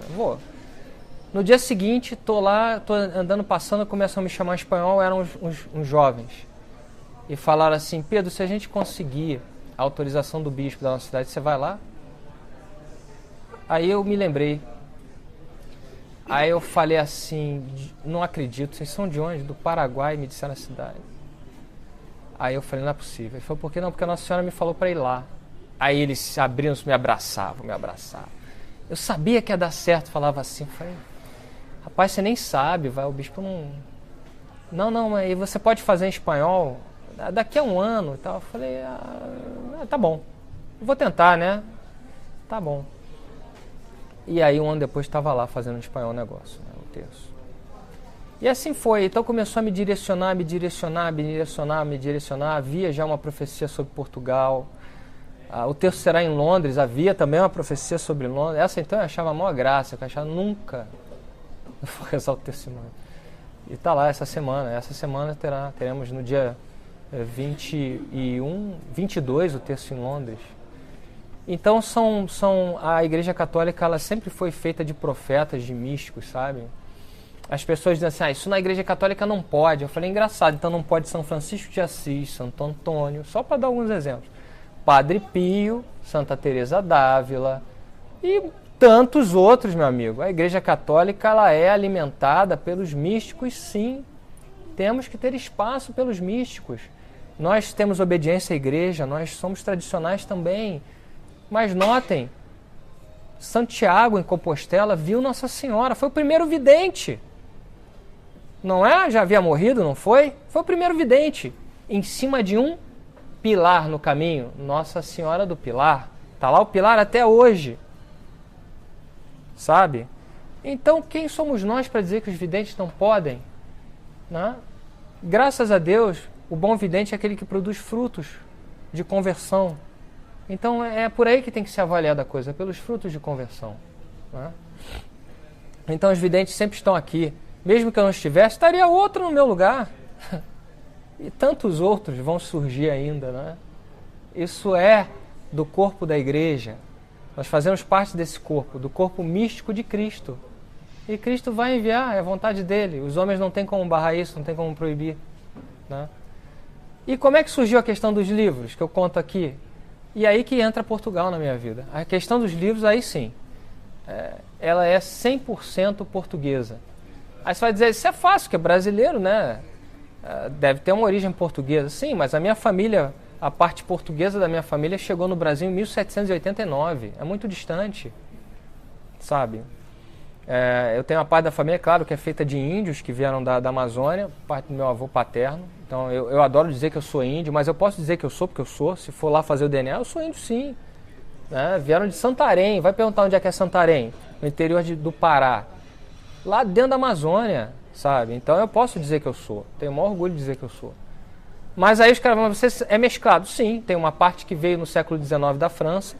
[SPEAKER 1] Eu vou. No dia seguinte, tô lá, tô andando, passando, começam a me chamar em espanhol, eram uns jovens. E falaram assim: Pedro, se a gente conseguir a autorização do bispo da nossa cidade, você vai lá? Aí eu me lembrei. Aí eu falei assim: não acredito, vocês são de onde? Do Paraguai, me disseram a cidade. Aí eu falei: não é possível. Ele falou: por que não? Porque a Nossa Senhora me falou para ir lá. Aí eles se abriram, me abraçavam. Eu sabia que ia dar certo, falava assim. Eu falei: rapaz, você nem sabe, vai, o bispo não... Não, mas você pode fazer em espanhol daqui a um ano e tal. Eu falei: tá bom, eu vou tentar, né? Tá bom. E aí um ano depois estava lá fazendo em espanhol o negócio, né, o terço. E assim foi, então começou a me direcionar. Havia já uma profecia sobre Portugal. O terço será em Londres, havia também uma profecia sobre Londres. Essa então eu achava a maior graça, eu achava nunca eu vou rezar o terço em Londres. E tá lá essa semana teremos no dia 22 o terço em Londres. Então a Igreja Católica, ela sempre foi feita de profetas, de místicos, sabe? As pessoas dizem assim: isso na Igreja Católica não pode. Eu falei: engraçado, então não pode São Francisco de Assis, Santo Antônio, só para dar alguns exemplos. Padre Pio, Santa Teresa d'Ávila e tantos outros, meu amigo. A Igreja Católica, ela é alimentada pelos místicos, sim. Temos que ter espaço pelos místicos. Nós temos obediência à Igreja, nós somos tradicionais também. Mas notem, Santiago, em Compostela, viu Nossa Senhora. Foi o primeiro vidente. Não é? Já havia morrido, não foi? Foi o primeiro vidente. Em cima de um pilar no caminho. Nossa Senhora do Pilar. Está lá o pilar até hoje. Sabe? Então, quem somos nós para dizer que os videntes não podem? Né? Graças a Deus, o bom vidente é aquele que produz frutos de conversão. Então é por aí que tem que se avaliar da coisa, pelos frutos de conversão. Né? Então os videntes sempre estão aqui. Mesmo que eu não estivesse, estaria outro no meu lugar. E tantos outros vão surgir ainda. Né? Isso é do corpo da Igreja. Nós fazemos parte desse corpo, do corpo místico de Cristo. E Cristo vai enviar, é a vontade dele. Os homens não têm como barrar isso, não têm como proibir. Né? E como é que surgiu a questão dos livros, que eu conto aqui? E aí que entra Portugal na minha vida. A questão dos livros, aí sim, ela é 100% portuguesa. Aí você vai dizer: isso é fácil, que é brasileiro, né? Deve ter uma origem portuguesa. Sim, mas a minha família, a parte portuguesa da minha família chegou no Brasil em 1789. É muito distante, sabe? Eu tenho uma parte da família, claro, que é feita de índios que vieram da Amazônia, parte do meu avô paterno. Então eu adoro dizer que eu sou índio, mas eu posso dizer que eu sou porque eu sou. Se for lá fazer o DNA, eu sou índio sim. Né? Vieram de Santarém. Vai perguntar onde é que é Santarém? No interior do Pará. Lá dentro da Amazônia, sabe? Então eu posso dizer que eu sou. Tenho o maior orgulho de dizer que eu sou. Mas aí os caras vão: você é mesclado? Sim, tem uma parte que veio no século XIX da França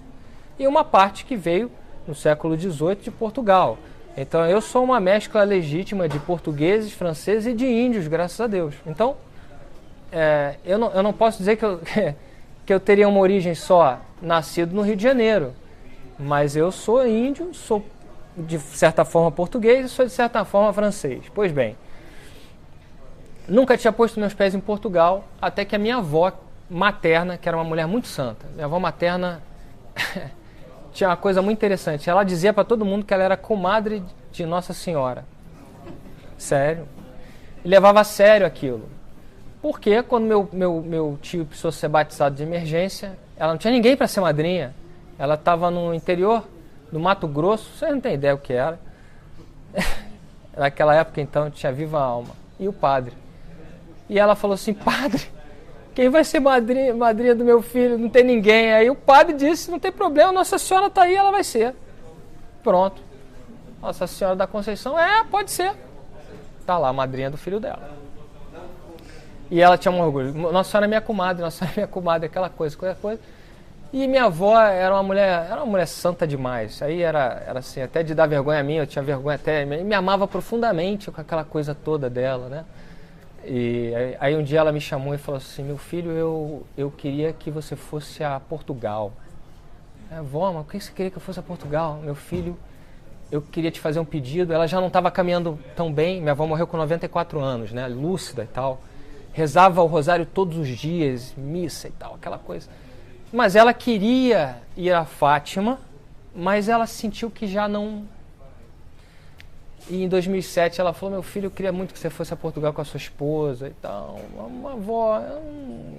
[SPEAKER 1] e uma parte que veio no século XVIII de Portugal. Então eu sou uma mescla legítima de portugueses, franceses e de índios, graças a Deus. Então, eu não posso dizer que eu teria uma origem só, nascido no Rio de Janeiro. Mas eu sou índio, sou de certa forma português e sou de certa forma francês. Pois bem, nunca tinha posto meus pés em Portugal, até que a minha avó materna, que era uma mulher muito santa, minha avó materna... tinha uma coisa muito interessante. Ela dizia para todo mundo que ela era comadre de Nossa Senhora. Sério. E levava a sério aquilo. Porque quando meu tio precisou ser batizado de emergência, ela não tinha ninguém para ser madrinha. Ela estava no interior do Mato Grosso. Vocês não têm ideia o que era. Naquela época, então, tinha Viva a Alma. e o padre. E ela falou assim, padre, quem vai ser madrinha do meu filho? Não tem ninguém. Aí o padre disse, não tem problema, Nossa Senhora está aí, ela vai ser. Pronto. Nossa Senhora da Conceição, pode ser. Está lá a madrinha do filho dela. E ela tinha um orgulho. Nossa Senhora é minha comadre, Nossa Senhora é minha comadre, aquela coisa, qualquer coisa. E minha avó era uma mulher santa demais. Aí era assim, até de dar vergonha a mim, eu tinha vergonha até, me amava profundamente com aquela coisa toda dela, né? E aí um dia ela me chamou e falou assim, meu filho, eu queria que você fosse a Portugal. Vó, mas por que você queria que eu fosse a Portugal? Meu filho, eu queria te fazer um pedido. Ela já não estava caminhando tão bem, minha avó morreu com 94 anos, né? Lúcida e tal. Rezava o rosário todos os dias, missa e tal, aquela coisa. Mas ela queria ir a Fátima, mas ela sentiu que já não... E em 2007 ela falou, meu filho, eu queria muito que você fosse a Portugal com a sua esposa e tal. Uma avó, eu não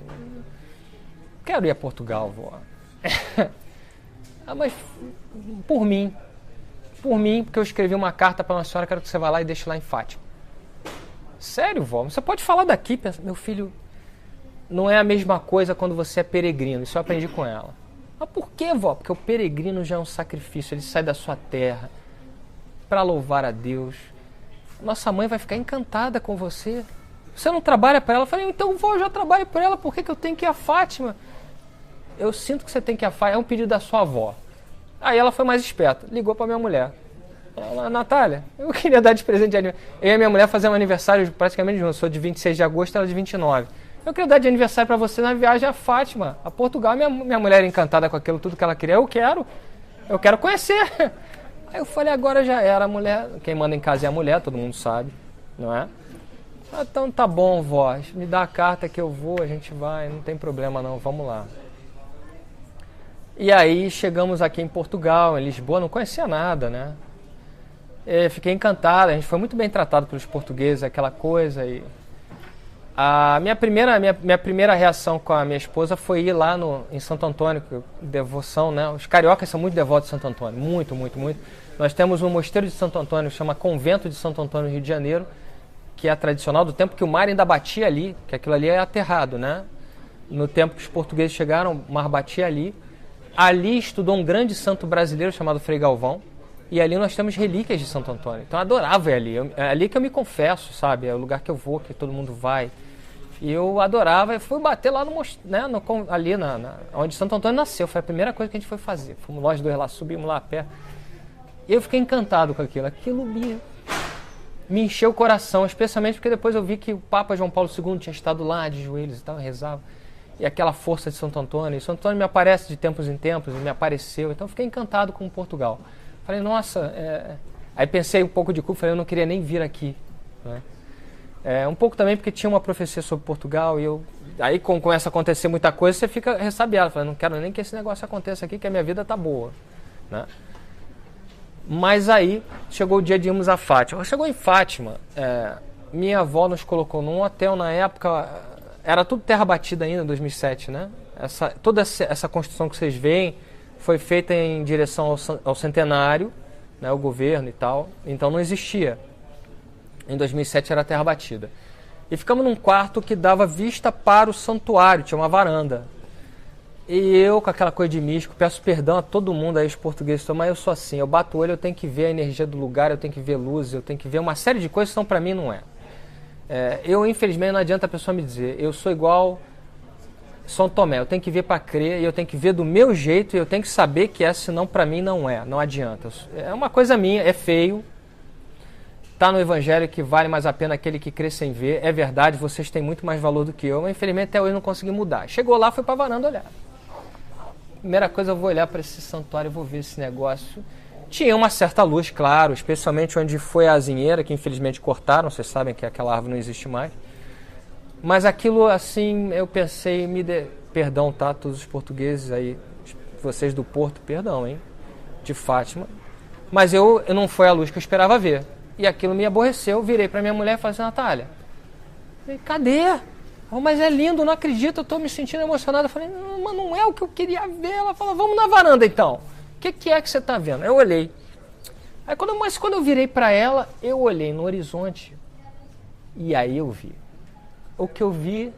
[SPEAKER 1] quero ir a Portugal, vó. Mas por mim, porque eu escrevi uma carta para Nossa Senhora, quero que você vá lá e deixe lá em Fátima. Sério, vó? Você pode falar daqui, pensa, meu filho... Não é a mesma coisa quando você é peregrino, isso eu aprendi com ela. Mas por que, vó? Porque o peregrino já é um sacrifício, ele sai da sua terra para louvar a Deus. Nossa mãe vai ficar encantada com você. Você não trabalha para ela? Eu falei, então vó, eu já trabalho para ela, por que eu tenho que ir a Fátima? Eu sinto que você tem que ir a Fátima, é um pedido da sua avó. Aí ela foi mais esperta, ligou para minha mulher. Ela, Natália, eu queria dar de presente de aniversário. Eu e a minha mulher fazemos um aniversário praticamente juntos, eu sou de 26 de agosto, ela de 29. Eu queria dar de aniversário para você na viagem a Fátima, a Portugal. Minha mulher encantada com aquilo, tudo que ela queria. Eu quero conhecer. Aí eu falei, agora já era a mulher. Quem manda em casa é a mulher, todo mundo sabe, não é? Então tá bom, vó, me dá a carta que eu vou, a gente vai, não tem problema não, vamos lá. E aí chegamos aqui em Portugal, em Lisboa, não conhecia nada, né? Fiquei encantada, a gente foi muito bem tratado pelos portugueses, aquela coisa e... A minha primeira reação com a minha esposa foi ir lá em Santo Antônio, devoção, né? Os cariocas são muito devotos de Santo Antônio, muito, muito, muito. Nós temos um mosteiro de Santo Antônio, chama Convento de Santo Antônio, Rio de Janeiro, que é tradicional do tempo que o mar ainda batia ali, que aquilo ali é aterrado, né? No tempo que os portugueses chegaram, o mar batia ali. Ali estudou um grande santo brasileiro chamado Frei Galvão, e ali nós temos relíquias de Santo Antônio. Então eu adorava ir ali, é ali que eu me confesso, sabe? É o lugar que eu vou, que todo mundo vai. E eu adorava, e fui bater lá ali onde Santo Antônio nasceu. Foi a primeira coisa que a gente foi fazer. Fomos nós dois lá, subimos lá a pé. E eu fiquei encantado com aquilo. Aquilo me encheu o coração, especialmente porque depois eu vi que o Papa João Paulo II tinha estado lá de joelhos e tal, rezava. E aquela força de Santo Antônio. E Santo Antônio me aparece de tempos em tempos, e me apareceu. Então eu fiquei encantado com Portugal. Falei, nossa... Aí pensei um pouco de culpa, falei, eu não queria nem vir aqui, né? Um pouco também porque tinha uma profecia sobre Portugal e aí começa a acontecer muita coisa, você fica ressabiado, fala, não quero nem que esse negócio aconteça aqui, que a minha vida tá boa, né? Mas aí chegou o dia de irmos a Fátima. Chegou em Fátima, minha avó nos colocou num hotel na época, era tudo terra batida ainda, em 2007, né? Toda essa construção que vocês veem foi feita em direção ao centenário, né, o governo e tal, então não existia. Em 2007 era terra batida. E ficamos num quarto que dava vista para o santuário, tinha uma varanda. E eu, com aquela coisa de místico, peço perdão a todo mundo, aí os portugueses, mas eu sou assim, eu bato o olho, eu tenho que ver a energia do lugar, eu tenho que ver luzes, eu tenho que ver uma série de coisas que são para mim não é. Eu, infelizmente, não adianta a pessoa me dizer, eu sou igual São Tomé, eu tenho que ver para crer, e eu tenho que ver do meu jeito, e eu tenho que saber que senão para mim não é, não adianta. É uma coisa minha, é feio. Está no Evangelho que vale mais a pena aquele que crê sem ver. É verdade, vocês têm muito mais valor do que eu, mas infelizmente até hoje não consegui mudar. Chegou lá, foi para a varanda olhar. Primeira coisa, eu vou olhar para esse santuário, eu vou ver esse negócio. Tinha uma certa luz, claro, especialmente onde foi a azinheira, que infelizmente cortaram, vocês sabem que aquela árvore não existe mais. Mas aquilo, assim, eu pensei, perdão, tá, todos os portugueses aí, vocês do Porto, perdão, hein, de Fátima. Mas não foi a luz que eu esperava ver. E aquilo me aborreceu, virei para minha mulher e falei assim, Natália, cadê? Mas é lindo, não acredito, eu estou me sentindo emocionado. Eu falei, mas não é o que eu queria ver. Ela falou, vamos na varanda então. O que é que você está vendo? Eu olhei. Mas quando eu virei para ela, eu olhei no horizonte E aí eu vi. O que eu vi...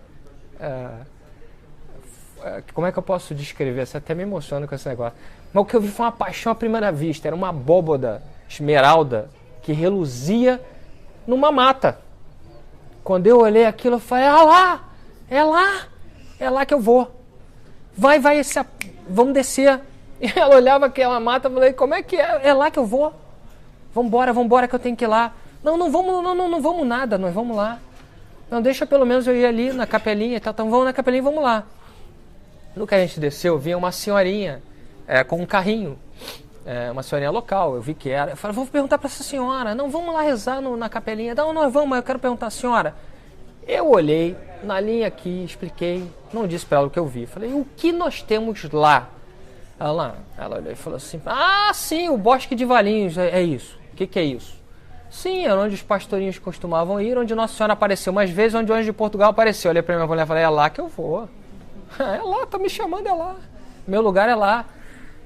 [SPEAKER 1] como é que eu posso descrever? Você até me emociona com esse negócio. Mas o que eu vi foi uma paixão à primeira vista. Era uma abóboda esmeralda que reluzia numa mata. Quando eu olhei aquilo, eu falei, é lá que eu vou. Vai, vamos descer. E ela olhava aquela mata e falei, como é que é? É lá que eu vou. Vambora que eu tenho que ir lá. Não vamos nada, nós vamos lá. Não, deixa pelo menos eu ir ali na capelinha e tal. Então vamos na capelinha e vamos lá. No que a gente desceu, vinha uma senhorinha com um carrinho. Uma senhorinha local, eu vi que era. Eu falei, vou perguntar para essa senhora. Não, vamos lá rezar na capelinha. Não, nós vamos, mas eu quero perguntar à senhora. Eu olhei na linha aqui, expliquei, não disse para ela o que eu vi. Falei, o que nós temos lá? Ela olhou e falou assim, sim, o Bosque de Valinhos, é isso. O que é isso? Sim, era onde os pastorinhos costumavam ir, onde Nossa Senhora apareceu umas vezes, onde o anjo de Portugal apareceu. Eu olhei para minha mulher e falei, é lá que eu vou. É lá, tá me chamando, é lá. Meu lugar é lá.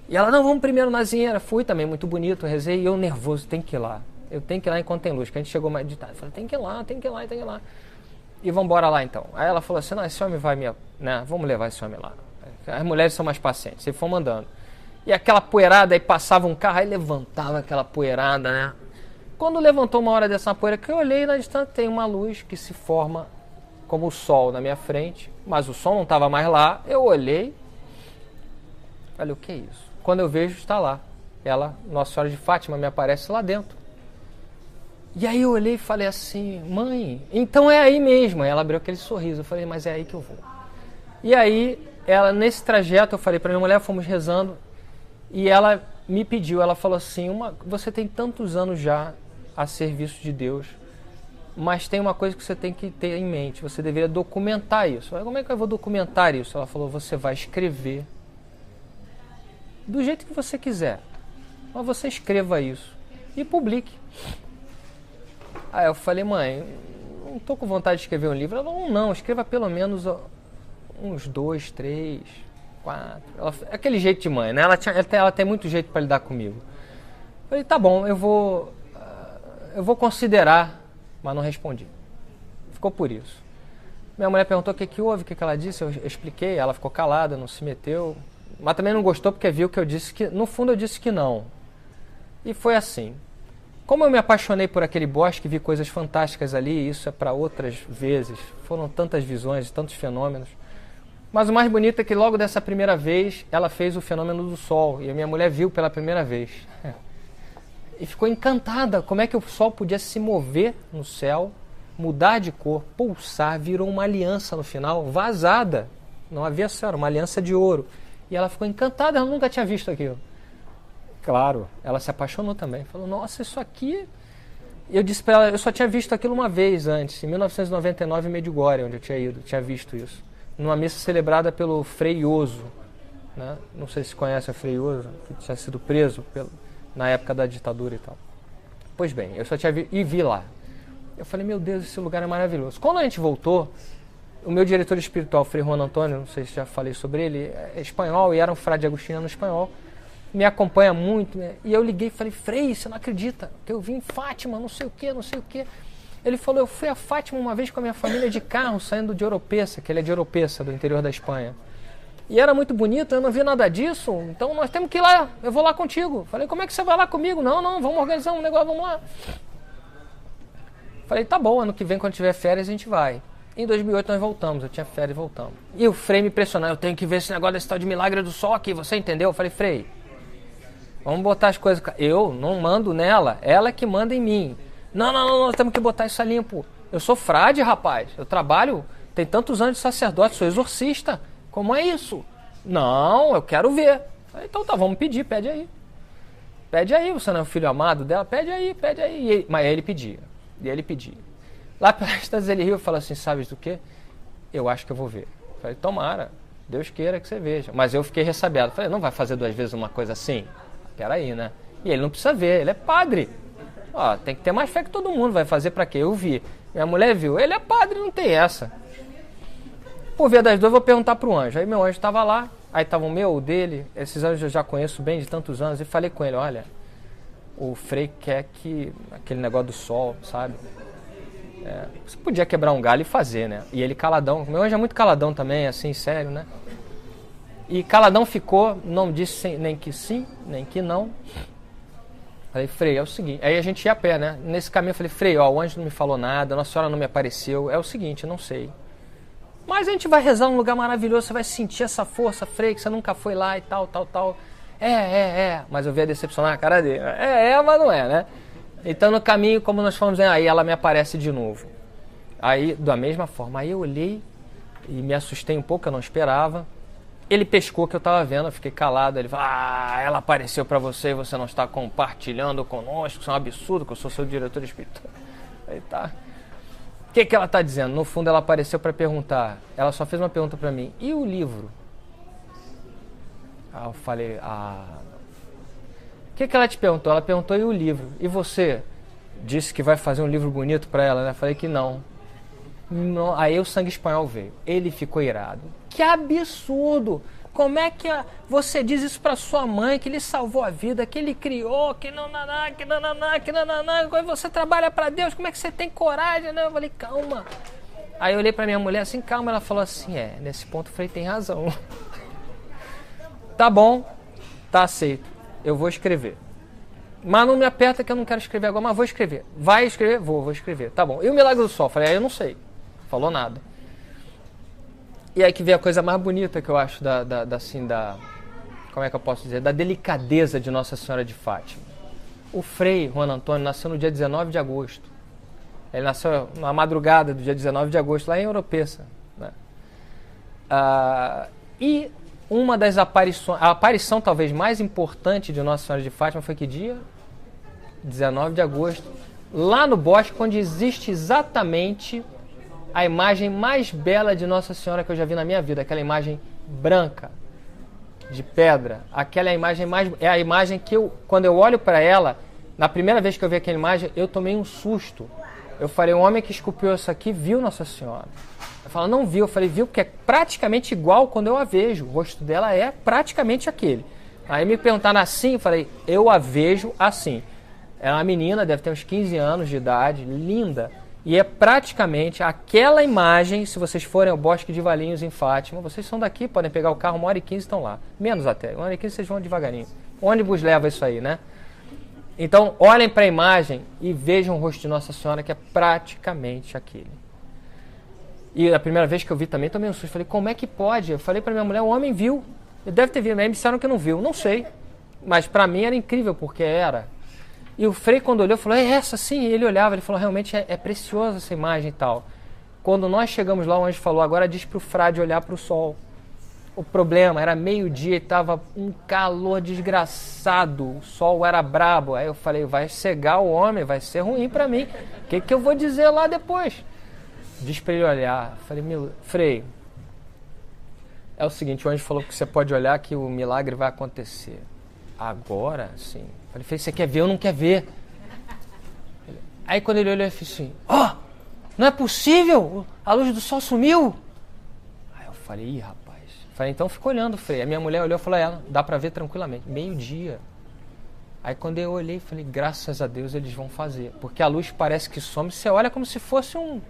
[SPEAKER 1] E ela, não, vamos primeiro na Zinheira. Fui também, muito bonito, rezei, e eu nervoso, tem que ir lá. Eu tenho que ir lá enquanto tem luz, que a gente chegou mais de tarde. Eu falei, tem que ir lá. E vamos embora lá então. Aí ela falou assim, não, esse homem vai vamos levar esse homem lá. As mulheres são mais pacientes, e foram mandando. E aquela poeirada, aí passava um carro, aí levantava aquela poeirada, né? Quando levantou uma hora dessa poeira, que eu olhei na distância, tem uma luz que se forma como o sol na minha frente, mas o sol não estava mais lá. Eu olhei, falei, o que é isso? Quando eu vejo, está lá. Ela, Nossa Senhora de Fátima, me aparece lá dentro. E aí eu olhei e falei assim, mãe, então é aí mesmo. Aí ela abriu aquele sorriso, eu falei, mas é aí que eu vou. E aí, nesse trajeto, eu falei para minha mulher, fomos rezando, e ela me pediu, ela falou assim, você tem tantos anos já a serviço de Deus, mas tem uma coisa que você tem que ter em mente, você deveria documentar isso. Eu falei, como é que eu vou documentar isso? Ela falou, você vai escrever do jeito que você quiser, mas você escreva isso e publique. Aí eu falei, mãe, não estou com vontade de escrever um livro. Ela falou, não, escreva pelo menos uns 2, 3, 4. Aquele jeito de mãe, né? Ela tem muito jeito para lidar comigo. Eu falei, tá bom, eu vou considerar, mas não respondi. Ficou por isso. Minha mulher perguntou o que houve, o que ela disse, eu expliquei, ela ficou calada, não se meteu, mas também não gostou porque viu que eu disse que, no fundo eu disse que não. E foi assim. Como eu me apaixonei por aquele bosque, vi coisas fantásticas ali, isso é para outras vezes, foram tantas visões, tantos fenômenos. Mas o mais bonito é que logo dessa primeira vez, ela fez o fenômeno do sol, e a minha mulher viu pela primeira vez. E ficou encantada, como é que o sol podia se mover no céu, mudar de cor, pulsar, virou uma aliança no final, vazada. Não havia céu, era uma aliança de ouro. E ela ficou encantada, ela nunca tinha visto aquilo. Claro, ela se apaixonou também. Falou, nossa, isso aqui... Eu disse para ela, eu só tinha visto aquilo uma vez antes, em 1999 em Medjugorje, onde eu tinha ido, tinha visto isso. Numa missa celebrada pelo Frei Ioso, né? Não sei se conhece o Frei Ioso, que tinha sido preso na época da ditadura e tal. Pois bem, eu só tinha visto e vi lá. Eu falei, meu Deus, esse lugar é maravilhoso. Quando a gente voltou, o meu diretor espiritual, Frei Juan Antônio, não sei se já falei sobre ele, é espanhol e era um frade agostiniano espanhol, me acompanha muito, né? E eu liguei e falei, Frei, você não acredita que eu vim em Fátima, não sei o que. Ele falou, eu fui a Fátima uma vez com a minha família de carro, saindo de Oropesa, que ele é de Oropesa, do interior da Espanha. E era muito bonito, eu não vi nada disso, então nós temos que ir lá, eu vou lá contigo. Falei, como é que você vai lá comigo? Não, vamos organizar um negócio, vamos lá. Falei, tá bom, ano que vem, quando tiver férias, a gente vai. Em 2008 nós voltamos, eu tinha férias e voltamos. E o Frei me pressionou, eu tenho que ver esse negócio desse tal de milagre do sol aqui, você entendeu? Eu falei, Frei, vamos botar as coisas... Eu não mando nela, ela que manda em mim. Não, nós temos que botar isso limpo. Eu sou frade, rapaz. Eu trabalho, tem tantos anos de sacerdote, sou exorcista. Como é isso? Não, eu quero ver. Então tá, vamos pedir, pede aí. Pede aí, você não é o filho amado dela? Pede aí. Mas ele pedia. E ele pedia. Lá pelas Estados ele riu e falou assim, sabes do quê? Eu acho que eu vou ver. Falei, tomara, Deus queira que você veja. Mas eu fiquei ressabiado. Falei, não vai fazer 2 vezes uma coisa assim? Peraí, né? E ele não precisa ver, ele é padre. Ó, tem que ter mais fé que todo mundo, vai fazer pra quê? Eu vi. Minha mulher viu, ele é padre, não tem essa. Por via das 2, vou perguntar pro anjo. Aí meu anjo estava lá, aí estava o meu, o dele, esses anjos eu já conheço bem de tantos anos, e falei com ele, olha, o Frei quer que aquele negócio do sol, sabe? Você podia quebrar um galho e fazer, né? E ele caladão. Meu anjo é muito caladão também, assim, sério, né? E caladão ficou, não disse nem que sim, nem que não. Falei, Frei, é o seguinte... Aí a gente ia a pé, né? Nesse caminho eu falei, Frei, ó, o anjo não me falou nada, Nossa Senhora não me apareceu. É o seguinte, eu não sei. Mas a gente vai rezar num lugar maravilhoso, você vai sentir essa força, Frei, que você nunca foi lá e tal. Mas eu vi a decepção na cara dele. Mas não é, né? Então no caminho, como nós falamos, aí ela me aparece de novo. Aí, da mesma forma, aí eu olhei e me assustei um pouco, eu não esperava. Ele pescou que eu estava vendo, eu fiquei calado. Ele falou, ela apareceu para você e você não está compartilhando conosco, isso é um absurdo, que eu sou seu diretor espiritual. Aí tá. O que ela está dizendo? No fundo, ela apareceu para perguntar. Ela só fez uma pergunta para mim. E o livro? Aí eu falei, O que ela te perguntou? Ela perguntou, e o livro? E você? Disse que vai fazer um livro bonito para ela, né? Eu falei que não. Aí o sangue espanhol veio. Ele ficou irado. Que absurdo! Como é que você diz isso para sua mãe, que ele salvou a vida, que ele criou, que nananá, você trabalha para Deus, como é que você tem coragem? Né? Eu falei, calma. Aí eu olhei para minha mulher assim, calma. Ela falou assim, nesse ponto o Frei tem razão. Tá bom, tá aceito. Eu vou escrever. Mas não me aperta que eu não quero escrever agora, mas vou escrever. Vai escrever? Vou escrever. Tá bom. E o Milagre do Sol? Falei, eu não sei. Falou nada. E aí que vem a coisa mais bonita que eu acho como é que eu posso dizer? Da delicadeza de Nossa Senhora de Fátima. O Frei Juan Antônio nasceu no dia 19 de agosto. Ele nasceu na madrugada do dia 19 de agosto, lá em Oropesa. Né? E uma das aparições, a aparição talvez mais importante de Nossa Senhora de Fátima foi que dia? 19 de agosto. Lá no bosque, onde existe exatamente a imagem mais bela de Nossa Senhora que eu já vi na minha vida, aquela imagem branca, de pedra, aquela imagem é a imagem que quando eu olho para ela, na primeira vez que eu vi aquela imagem, eu tomei um susto. Eu falei, o homem que esculpiu isso aqui viu Nossa Senhora. Eu falo, não viu, eu falei, viu, porque é praticamente igual quando eu a vejo, o rosto dela é praticamente aquele. Aí me perguntaram assim, eu falei, eu a vejo assim. É uma menina, deve ter uns 15 anos de idade, linda. E é praticamente aquela imagem, se vocês forem ao Bosque de Valinhos em Fátima, vocês são daqui, podem pegar o carro, 1h15 estão lá. Menos até, 1h15 vocês vão devagarinho. O ônibus leva isso aí, né? Então, olhem para a imagem e vejam o rosto de Nossa Senhora, que é praticamente aquele. E a primeira vez que eu vi também, tomei um susto. Falei, como é que pode? Eu falei para minha mulher, o homem viu. Ele deve ter visto, mas me disseram que não viu. Não sei. Mas para mim era incrível, porque era... E o Frei, quando olhou, falou, é essa sim. E ele olhava, ele falou, realmente é preciosa essa imagem e tal. Quando nós chegamos lá, o anjo falou, agora diz para o frade olhar para o sol. O problema era meio-dia e estava um calor desgraçado. O sol era brabo. Aí eu falei, vai cegar o homem, vai ser ruim para mim. O que eu vou dizer lá depois? Diz para ele olhar. Falei, Frei, é o seguinte, o anjo falou que você pode olhar que o milagre vai acontecer. Agora, sim. Falei, você quer ver ou não quer ver? Aí quando ele olhou, ele fez assim, não é possível, a luz do sol sumiu. Aí eu falei, rapaz. Falei, então fica olhando, Frei. A minha mulher olhou e falou, dá pra ver tranquilamente. Meio-dia. Aí quando eu olhei, falei, graças a Deus eles vão fazer. Porque a luz parece que some, você olha como se fosse um...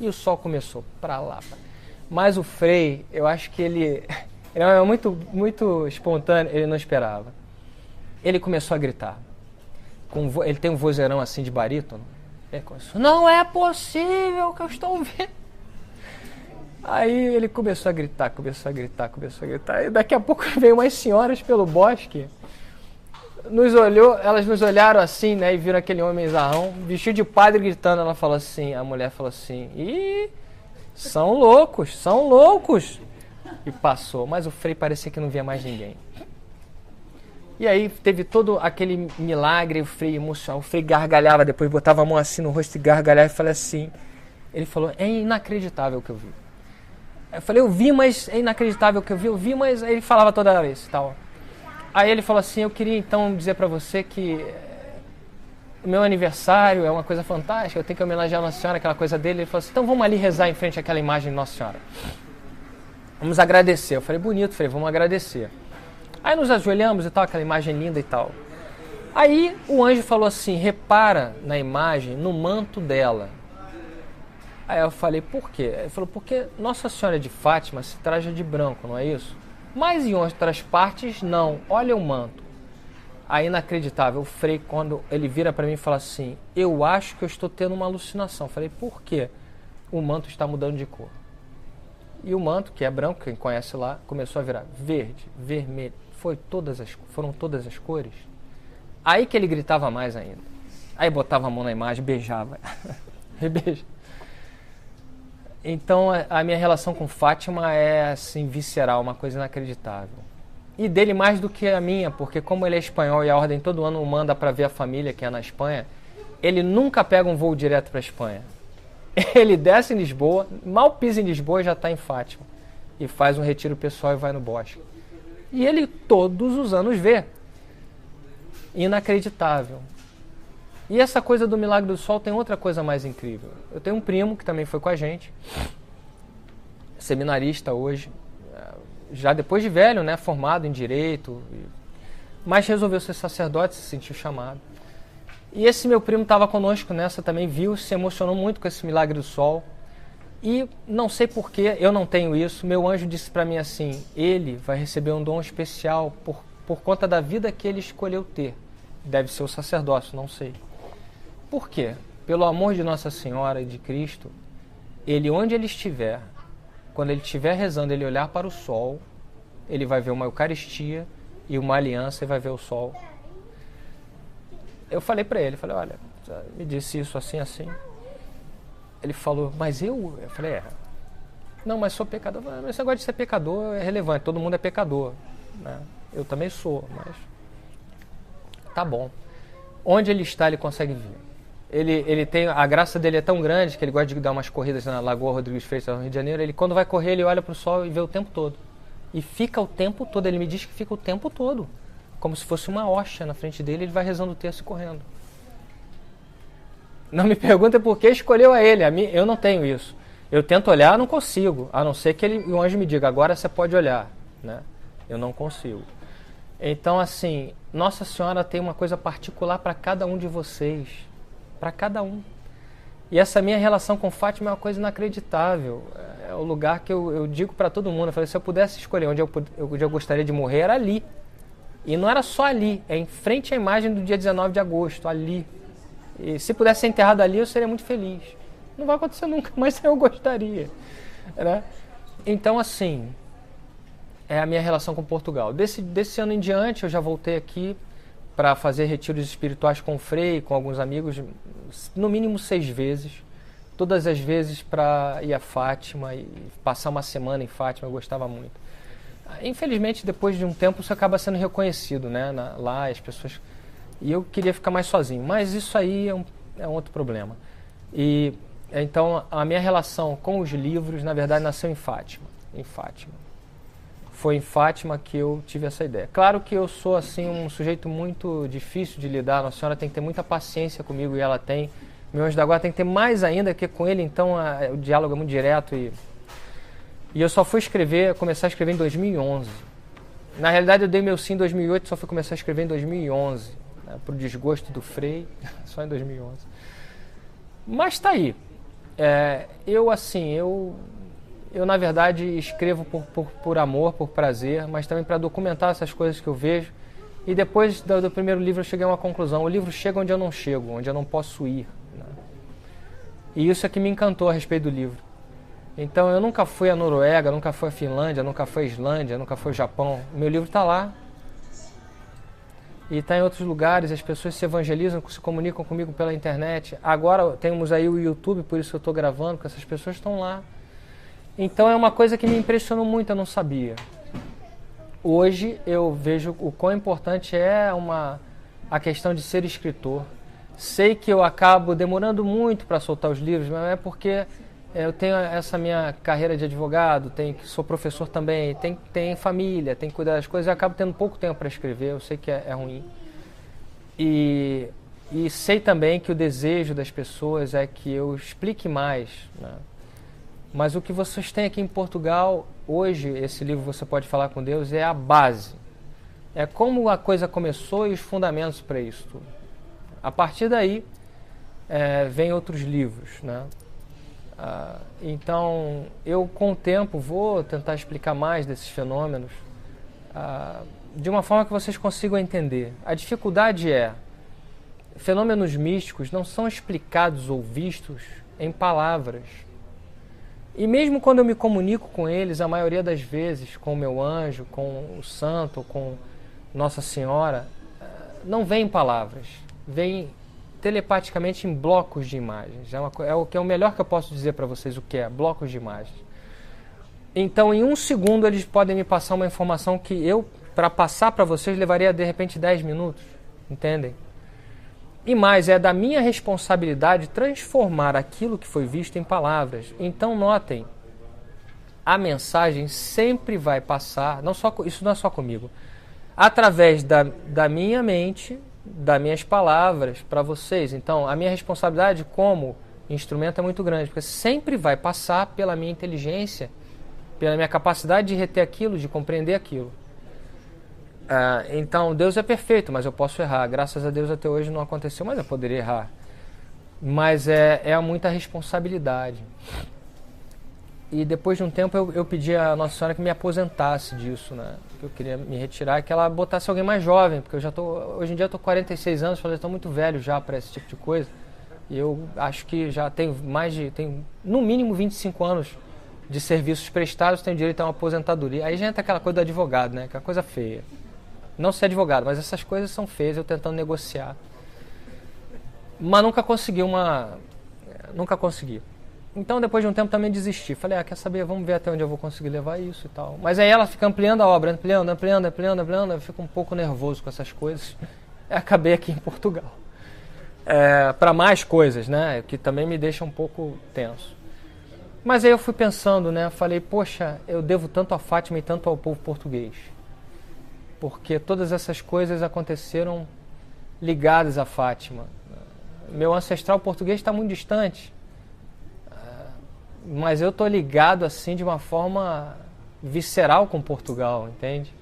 [SPEAKER 1] E o sol começou pra lá. Mas o Frei, eu acho que ele é muito, muito espontâneo, ele não esperava. Ele começou a gritar. Ele tem um vozeirão assim de barítono. Ele começou, não é possível que eu estou vendo. Aí ele começou a gritar. E daqui a pouco veio umas senhoras pelo bosque. Elas nos olharam assim, né? E viram aquele homem zarrão, vestido de padre, gritando. A mulher falou assim, são loucos. E passou. Mas o Frei parecia que não via mais ninguém. E aí teve todo aquele milagre, o Frei emocionado, o Frei gargalhava, depois botava a mão assim no rosto e gargalhava e falei assim, ele falou, é inacreditável o que eu vi. Eu falei, eu vi, mas é inacreditável o que eu vi, mas aí ele falava toda vez e tal. Aí ele falou assim, eu queria então dizer pra você que o meu aniversário é uma coisa fantástica, eu tenho que homenagear a Nossa Senhora, aquela coisa dele. Ele falou assim, então vamos ali rezar em frente àquela imagem de Nossa Senhora. Vamos agradecer. Eu falei, bonito, Frei, vamos agradecer. Aí nos ajoelhamos e tal, aquela imagem linda e tal. Aí o anjo falou assim, repara na imagem, no manto dela. Aí eu falei, por quê? Ele falou, porque Nossa Senhora de Fátima se traja de branco, não é isso? Mas em outras partes, não. Olha o manto. Aí, inacreditável, o Frei, quando ele vira para mim e fala assim, eu acho que eu estou tendo uma alucinação. Eu falei, por quê? O manto está mudando de cor. E o manto, que é branco, quem conhece lá, começou a virar verde, vermelho. Foram todas as cores. Aí que ele gritava mais ainda. Aí botava a mão na imagem, beijava. Beija. Então a minha relação com Fátima é assim, visceral, uma coisa inacreditável. E dele mais do que a minha, porque como ele é espanhol e a ordem todo ano o manda para ver a família que é na Espanha, ele nunca pega um voo direto para a Espanha. Ele desce em Lisboa, mal pisa em Lisboa e já está em Fátima. E faz um retiro pessoal e vai no bosque. E ele todos os anos vê. Inacreditável. E essa coisa do Milagre do Sol tem outra coisa mais incrível. Eu tenho um primo que também foi com a gente, seminarista hoje, já depois de velho, né, formado em Direito, mas resolveu ser sacerdote, se sentiu chamado. E esse meu primo estava conosco nessa também, viu, se emocionou muito com esse Milagre do Sol. E não sei porquê, eu não tenho isso, meu anjo disse para mim assim, ele vai receber um dom especial por conta da vida que ele escolheu ter. Deve ser o sacerdócio, não sei. Por quê? Pelo amor de Nossa Senhora e de Cristo, ele onde ele estiver, quando ele estiver rezando, ele olhar para o sol, ele vai ver uma Eucaristia e uma aliança e vai ver o sol. Eu falei para ele, falei, olha, me disse isso assim, assim. Ele falou, mas eu? Eu falei, não, mas sou pecador. Mas esse negócio de ser pecador é relevante, todo mundo é pecador, né? Eu também sou, mas tá bom. Onde ele está, ele consegue ver. Ele tem, a graça dele é tão grande que ele gosta de dar umas corridas na Lagoa Rodrigues Freitas, no Rio de Janeiro. Ele, quando vai correr, ele olha para o sol e vê o tempo todo. E fica o tempo todo, ele me diz que fica o tempo todo. Como se fosse uma hóstia na frente dele, ele vai rezando o texto e correndo. Não me pergunta por que escolheu a ele. Eu não tenho isso. Eu tento olhar, não consigo. A não ser que o anjo me diga, agora você pode olhar, né? Eu não consigo. Então, assim, Nossa Senhora tem uma coisa particular para cada um de vocês. Para cada um. E essa minha relação com Fátima é uma coisa inacreditável. É o lugar que eu digo para todo mundo. Eu falei, se eu pudesse escolher onde eu gostaria de morrer, era ali. E não era só ali, é em frente à imagem do dia 19 de agosto, ali. E se pudesse ser enterrado ali, eu seria muito feliz. Não vai acontecer nunca, mas eu gostaria, né? Então, assim, é a minha relação com Portugal. Desse ano em diante, eu já voltei aqui para fazer retiros espirituais com o Frei, com alguns amigos, no mínimo 6 vezes. Todas as vezes para ir a Fátima e passar uma semana em Fátima, eu gostava muito. Infelizmente, depois de um tempo, isso acaba sendo reconhecido, né? Lá, as pessoas... E eu queria ficar mais sozinho, mas isso aí é um outro problema. E então, a minha relação com os livros, na verdade, nasceu em Fátima. Foi em Fátima que eu tive essa ideia. Claro que eu sou assim um sujeito muito difícil de lidar. Nossa Senhora tem que ter muita paciência comigo e ela tem. Meu anjo da guarda tem que ter mais ainda, porque com ele, então, o diálogo é muito direto. E eu só fui começar a escrever em 2011. Na realidade, eu dei meu sim em 2008, só fui começar a escrever em 2011. Né, pro desgosto do Frei, só em 2011. Mas tá aí. Eu na verdade escrevo por amor, por prazer, mas também para documentar essas coisas que eu vejo. E depois do primeiro livro eu cheguei a uma conclusão. O livro chega onde eu não chego, onde eu não posso ir, né? E isso é que me encantou a respeito do livro. Então eu nunca fui à Noruega, nunca fui à Finlândia, nunca fui à Islândia, nunca fui ao Japão. O meu livro está lá. E está em outros lugares, as pessoas se evangelizam, se comunicam comigo pela internet. Agora temos aí o YouTube, por isso eu estou gravando, porque essas pessoas estão lá. Então é uma coisa que me impressionou muito, eu não sabia. Hoje eu vejo o quão importante é a questão de ser escritor. Sei que eu acabo demorando muito para soltar os livros, mas é porque eu tenho essa minha carreira de advogado, sou professor também, tem família, tem que cuidar das coisas, eu acabo tendo pouco tempo para escrever, eu sei que é ruim. E sei também que o desejo das pessoas é que eu explique mais, né? Mas o que vocês têm aqui em Portugal, hoje, esse livro Você Pode Falar com Deus, é a base. É como a coisa começou e os fundamentos para isso tudo. A partir daí, vem outros livros, né? Então, eu com o tempo vou tentar explicar mais desses fenômenos de uma forma que vocês consigam entender. A dificuldade fenômenos místicos não são explicados ou vistos em palavras. E mesmo quando eu me comunico com eles, a maioria das vezes, com o meu anjo, com o santo, com Nossa Senhora, não vem em palavras, vem telepaticamente em blocos de imagens. É o que é o melhor que eu posso dizer para vocês o que é, blocos de imagens. Então, em 1 segundo, eles podem me passar uma informação que eu, para passar para vocês, levaria de repente 10 minutos, entendem? E mais, é da minha responsabilidade transformar aquilo que foi visto em palavras. Então, notem, a mensagem sempre vai passar, isso não é só comigo, através da minha mente, das minhas palavras para vocês. Então, a minha responsabilidade como instrumento é muito grande, porque sempre vai passar pela minha inteligência, pela minha capacidade de reter aquilo, de compreender aquilo. Então, Deus é perfeito, mas eu posso errar. Graças a Deus até hoje não aconteceu, mas eu poderia errar. Mas é muita responsabilidade. E depois de um tempo eu pedi a Nossa Senhora que me aposentasse disso, né? Que eu queria me retirar, que ela botasse alguém mais jovem, porque hoje em dia eu tô 46 anos, falei, estou muito velho já para esse tipo de coisa. E eu acho que já tenho tenho no mínimo 25 anos de serviços prestados, tenho direito a uma aposentadoria. Aí já entra aquela coisa do advogado, né? Aquela coisa feia. Não ser advogado, mas essas coisas são feias, eu tentando negociar. Mas nunca consegui. Então, depois de um tempo, também desisti. Falei, quer saber, vamos ver até onde eu vou conseguir levar isso e tal. Mas aí ela fica ampliando a obra, ampliando. Eu fico um pouco nervoso com essas coisas. Eu acabei aqui em Portugal. Para mais coisas, né? Que também me deixa um pouco tenso. Mas aí eu fui pensando, né? Falei, poxa, eu devo tanto a Fátima e tanto ao povo português. Porque todas essas coisas aconteceram ligadas a Fátima. Meu ancestral português está muito distante, mas eu estou ligado assim de uma forma visceral com Portugal, entende?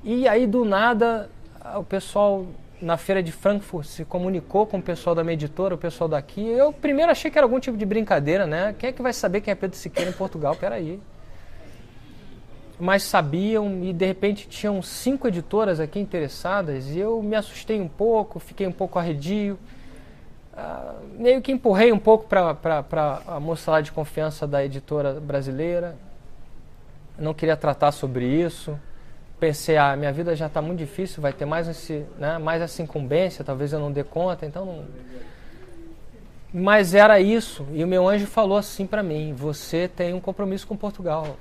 [SPEAKER 1] E aí do nada o pessoal na feira de Frankfurt se comunicou com o pessoal da minha editora, o pessoal daqui. Eu primeiro achei que era algum tipo de brincadeira, né? Quem é que vai saber quem é Pedro Siqueira em Portugal? Peraí. Mas sabiam e de repente tinham 5 editoras aqui interessadas e eu me assustei um pouco, fiquei um pouco arredio, meio que empurrei um pouco para a moça lá de confiança da editora brasileira, não queria tratar sobre isso, pensei, minha vida já está muito difícil, vai ter mais essa incumbência, talvez eu não dê conta, então não... Mas era isso, e o meu anjo falou assim para mim, você tem um compromisso com Portugal.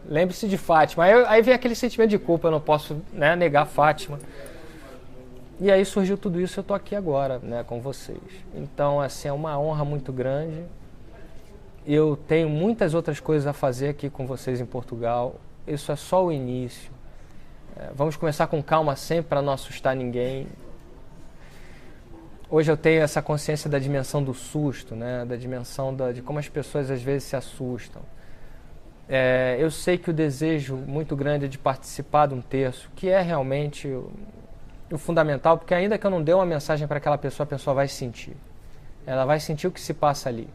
[SPEAKER 1] Lembre-se de Fátima. Aí vem aquele sentimento de culpa, eu não posso, né, negar Fátima. E aí surgiu tudo isso, eu estou aqui agora, né, com vocês. Então, assim, é uma honra muito grande. Eu tenho muitas outras coisas a fazer aqui com vocês em Portugal. Isso é só o início. Vamos começar com calma sempre para não assustar ninguém. Hoje eu tenho essa consciência da dimensão do susto, né, da dimensão de como as pessoas às vezes se assustam. Eu sei que o desejo muito grande é de participar de um terço, que é realmente o fundamental, porque ainda que eu não dê uma mensagem para aquela pessoa, a pessoa vai sentir. Ela vai sentir o que se passa ali.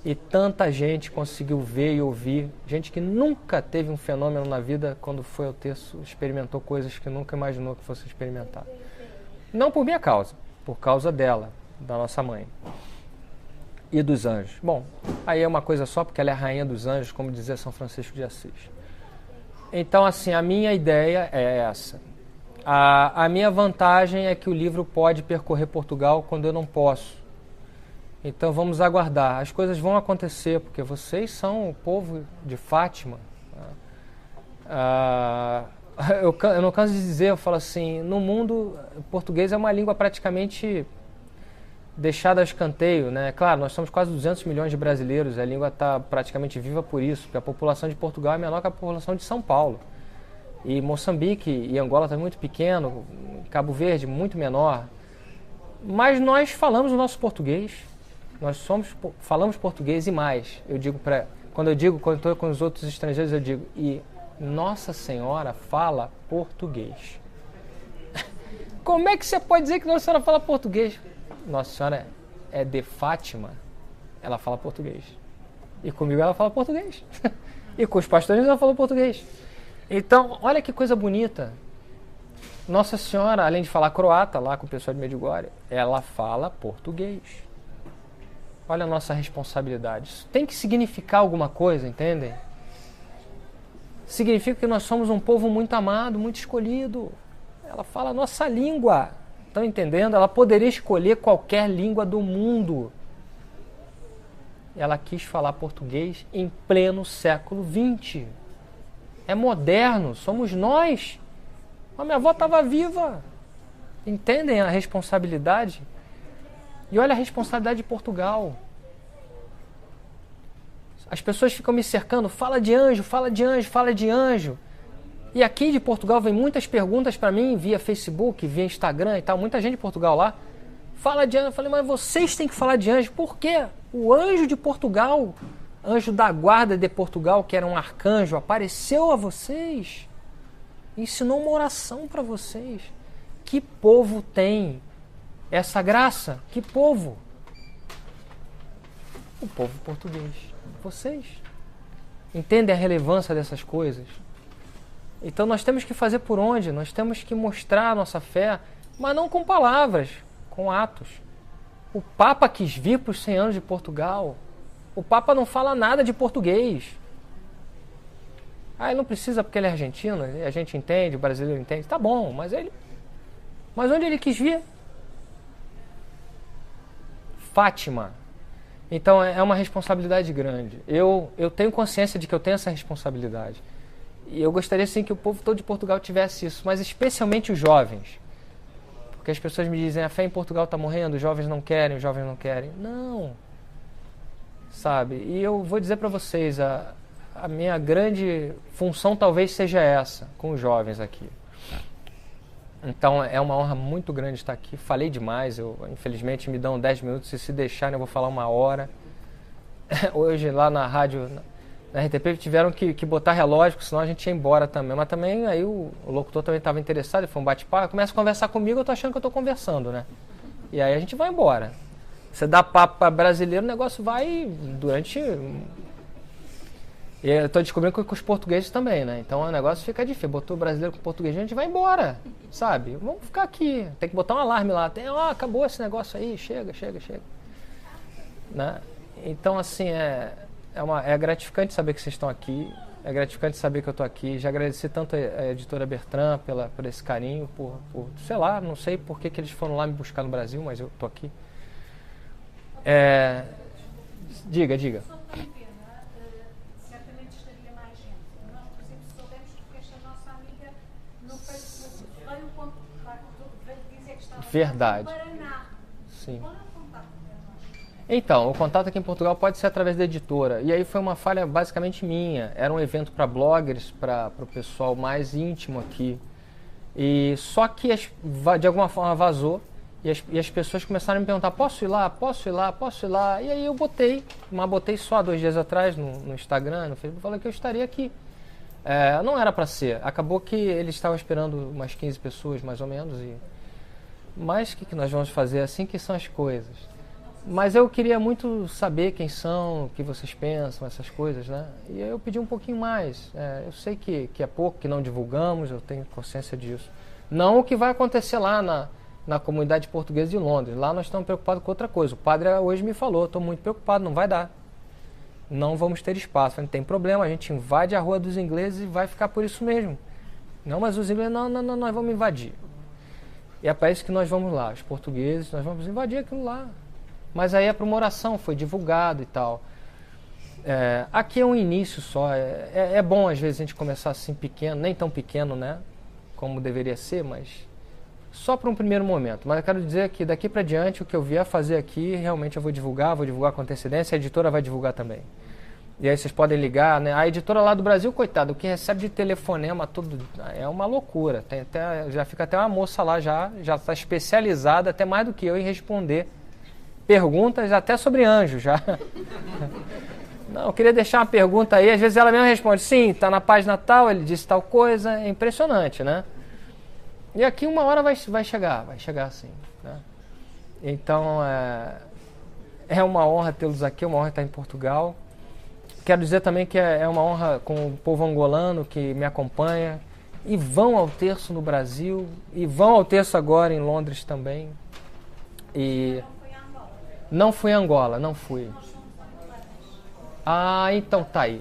[SPEAKER 1] E tanta gente conseguiu ver e ouvir, gente que nunca teve um fenômeno na vida, quando foi ao terço, experimentou coisas que nunca imaginou que fosse experimentar. Não por minha causa, por causa dela, da nossa mãe. E dos anjos. Bom, aí é uma coisa só, porque ela é a rainha dos anjos, como dizia São Francisco de Assis. Então, assim, a minha ideia é essa. A minha vantagem é que o livro pode percorrer Portugal quando eu não posso. Então, vamos aguardar. As coisas vão acontecer, porque vocês são o povo de Fátima. Eu não canso de dizer, eu falo assim, no mundo, o português é uma língua praticamente deixada a escanteio, né? Claro, nós somos quase 200 milhões de brasileiros, a língua está praticamente viva por isso, porque a população de Portugal é menor que a população de São Paulo. E Moçambique e Angola estão muito pequeno, Cabo Verde muito menor. Mas nós falamos o nosso português, falamos português e mais. Quando estou com os outros estrangeiros, eu digo, e Nossa Senhora fala português. Como é que você pode dizer que Nossa Senhora fala português? Nossa Senhora é de Fátima, ela fala português. E comigo ela fala português. E com os pastores ela fala português. Então, olha que coisa bonita. Nossa Senhora, além de falar croata lá com o pessoal de Medjugorje, ela fala português. Olha a nossa responsabilidade. Isso tem que significar alguma coisa, entendem? Significa que nós somos um povo muito amado, muito escolhido. Ela fala a nossa língua. Estão entendendo? Ela poderia escolher qualquer língua do mundo. Ela quis falar português em pleno século XX. É moderno, somos nós. A minha avó estava viva. Entendem a responsabilidade? E olha a responsabilidade de Portugal. As pessoas ficam me cercando, fala de anjo, fala de anjo, fala de anjo. E aqui de Portugal vem muitas perguntas para mim via Facebook, via Instagram e tal. Muita gente de Portugal lá fala de anjo. Eu falei, mas vocês têm que falar de anjo. Por quê? O anjo de Portugal, anjo da guarda de Portugal, que era um arcanjo, apareceu a vocês. Ensinou uma oração para vocês. Que povo tem essa graça? Que povo? O povo português. Vocês. Entendem a relevância dessas coisas? Então nós temos que fazer por onde? Nós temos que mostrar a nossa fé, mas não com palavras, com atos. O Papa quis vir para os 100 anos de Portugal. O Papa não fala nada de português. Ah, ele não precisa porque ele é argentino, a gente entende, o brasileiro entende. Tá bom, mas onde ele quis vir? Fátima. Então é uma responsabilidade grande. Eu tenho consciência de que eu tenho essa responsabilidade. E eu gostaria sim que o povo todo de Portugal tivesse isso, mas especialmente os jovens. Porque as pessoas me dizem, a fé em Portugal está morrendo, os jovens não querem, os jovens não querem. Não. Sabe? E eu vou dizer para vocês, a minha grande função talvez seja essa, com os jovens aqui. Então é uma honra muito grande estar aqui. Falei demais, infelizmente me dão 10 minutos, e se deixarem eu vou falar 1 hora. Hoje lá na rádio, na RTP, tiveram que botar relógio, senão a gente ia embora também. Mas também aí o locutor também estava interessado, ele foi um bate-papo, começa a conversar comigo, eu tô achando que eu tô conversando, né? E aí a gente vai embora. Você dá papo para brasileiro, o negócio vai durante... E eu estou descobrindo que com os portugueses também, né? Então o negócio fica difícil. Botou o brasileiro com o português, a gente vai embora, sabe? Vamos ficar aqui. Tem que botar um alarme lá. Acabou esse negócio aí, chega. Né? Então, assim, é gratificante saber que vocês estão aqui. É gratificante saber que eu estou aqui. Já agradeci tanto a editora Bertrand por esse carinho, por sei lá, não sei por que eles foram lá me buscar no Brasil, mas eu estou aqui. Diga. Verdade. Sim. Então, o contato aqui em Portugal pode ser através da editora. E aí foi uma falha basicamente minha. Era um evento para bloggers, para o pessoal mais íntimo aqui. E só que de alguma forma vazou. E as pessoas começaram a me perguntar, posso ir lá? E aí eu botei só 2 dias atrás no Instagram, no Facebook, falei que eu estaria aqui. Não era para ser. Acabou que eles estavam esperando umas 15 pessoas, mais ou menos. Mas o que nós vamos fazer? Assim que são as coisas. Mas eu queria muito saber quem são, o que vocês pensam, essas coisas, né? E aí eu pedi um pouquinho mais. Eu sei que é pouco, que não divulgamos, eu tenho consciência disso. Não o que vai acontecer lá na comunidade portuguesa de Londres. Lá nós estamos preocupados com outra coisa. O padre hoje me falou, estou muito preocupado, não vai dar. Não vamos ter espaço. Não tem problema, a gente invade a rua dos ingleses e vai ficar por isso mesmo. Não, mas os ingleses, não, nós vamos invadir. E é para isso que nós vamos lá, os portugueses, nós vamos invadir aquilo lá. Mas aí é para uma oração, foi divulgado e tal. Aqui é um início só. É bom às vezes a gente começar assim pequeno, nem tão pequeno, né? Como deveria ser, mas só para um primeiro momento. Mas eu quero dizer que daqui para diante o que eu vier fazer aqui, realmente eu vou divulgar com antecedência, a editora vai divulgar também. E aí vocês podem ligar, né? A editora lá do Brasil, coitado, o que recebe de telefonema, tudo é uma loucura. Já fica até uma moça lá, já está especializada, até mais do que eu, em responder perguntas até sobre anjos, já. Não, eu queria deixar uma pergunta aí, às vezes ela mesma responde, sim, está na página tal, ele disse tal coisa, é impressionante, né? E aqui uma hora vai chegar assim, né? Então, é uma honra tê-los aqui, uma honra estar em Portugal. quero dizer também que é uma honra com o povo angolano que me acompanha, e vão ao terço no Brasil, e vão ao terço agora em Londres também. E não fui a Angola, não fui. Ah, então tá aí.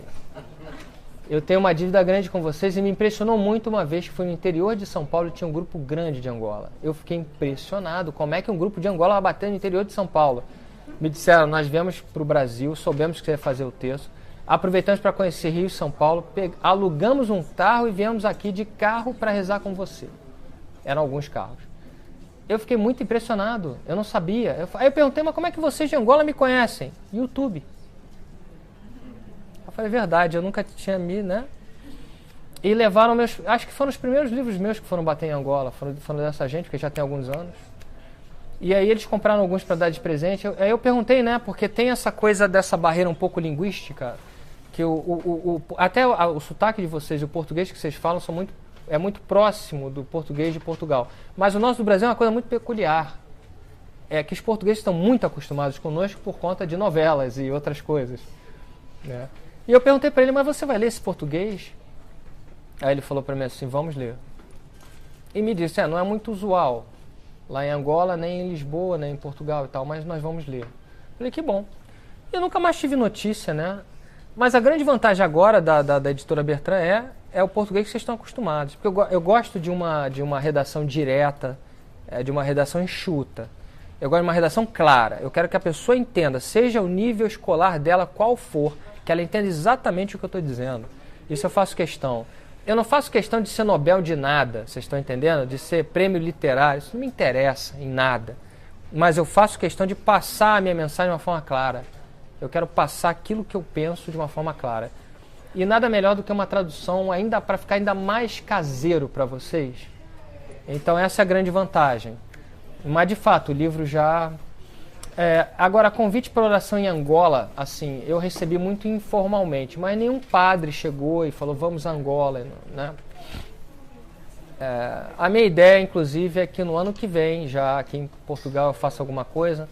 [SPEAKER 1] Eu tenho uma dívida grande com vocês e me impressionou muito uma vez que fui no interior de São Paulo e tinha um grupo grande de Angola. Eu fiquei impressionado. Como é que um grupo de Angola vai bater no interior de São Paulo? Me disseram, nós viemos para o Brasil, soubemos que você ia fazer o terço, aproveitamos para conhecer Rio e São Paulo, alugamos um carro e viemos aqui de carro para rezar com você. Eram alguns carros. Eu fiquei muito impressionado, eu não sabia. Aí eu perguntei, mas como é que vocês de Angola me conhecem? YouTube. Eu falei, verdade, eu nunca tinha né? E levaram acho que foram os primeiros livros meus que foram bater em Angola, foram dessa gente, porque já tem alguns anos. E aí eles compraram alguns para dar de presente. Aí eu perguntei, né, porque tem essa coisa dessa barreira um pouco linguística, que até o sotaque de vocês, o português que vocês falam, é muito próximo do português de Portugal. Mas o nosso do Brasil é uma coisa muito peculiar. É que os portugueses estão muito acostumados conosco por conta de novelas e outras coisas, né? E eu perguntei para ele, mas você vai ler esse português? Aí ele falou para mim assim, vamos ler. E me disse, não é muito usual lá em Angola, nem em Lisboa, nem em Portugal e tal, mas nós vamos ler. Falei, que bom. Eu nunca mais tive notícia, né? Mas a grande vantagem agora da editora Bertrand é o português que vocês estão acostumados. Porque eu gosto de uma redação direta, de uma redação enxuta. Eu gosto de uma redação clara. Eu quero que a pessoa entenda, seja o nível escolar dela qual for, que ela entenda exatamente o que eu estou dizendo. Isso eu faço questão. Eu não faço questão de ser Nobel de nada, vocês estão entendendo? De ser prêmio literário, isso não me interessa em nada. Mas eu faço questão de passar a minha mensagem de uma forma clara. Eu quero passar aquilo que eu penso de uma forma clara. E nada melhor do que uma tradução ainda para ficar ainda mais caseiro para vocês. Então essa é a grande vantagem. Mas de fato, o livro já... agora, convite para oração em Angola, assim, eu recebi muito informalmente, mas nenhum padre chegou e falou, vamos a Angola, né? A minha ideia, inclusive, é que no ano que vem, já aqui em Portugal, eu faço alguma coisa.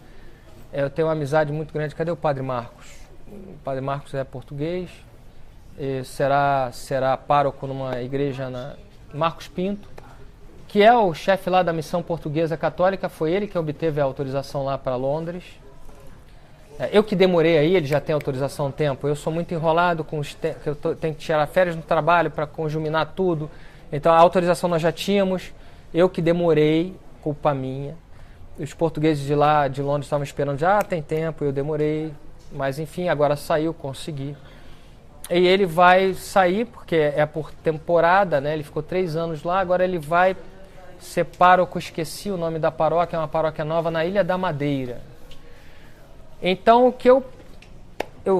[SPEAKER 1] Eu tenho uma amizade muito grande. Cadê o Padre Marcos? O Padre Marcos é português, e será pároco numa igreja na Marcos Pinto, que é o chefe lá da missão portuguesa católica. Foi ele que obteve a autorização lá para Londres. Eu que demorei aí, ele já tem autorização há um tempo. Eu sou muito enrolado, eu tenho que tirar férias no trabalho para conjuminar tudo. Então a autorização nós já tínhamos, eu que demorei, culpa minha. Os portugueses de lá, de Londres, estavam esperando, já tem tempo, eu demorei. Mas enfim, agora saiu, consegui. E ele vai sair, porque é por temporada, né? Ele ficou 3 anos lá, agora ele vai ser pároco, esqueci o nome da paróquia, é uma paróquia nova na Ilha da Madeira. Então o que eu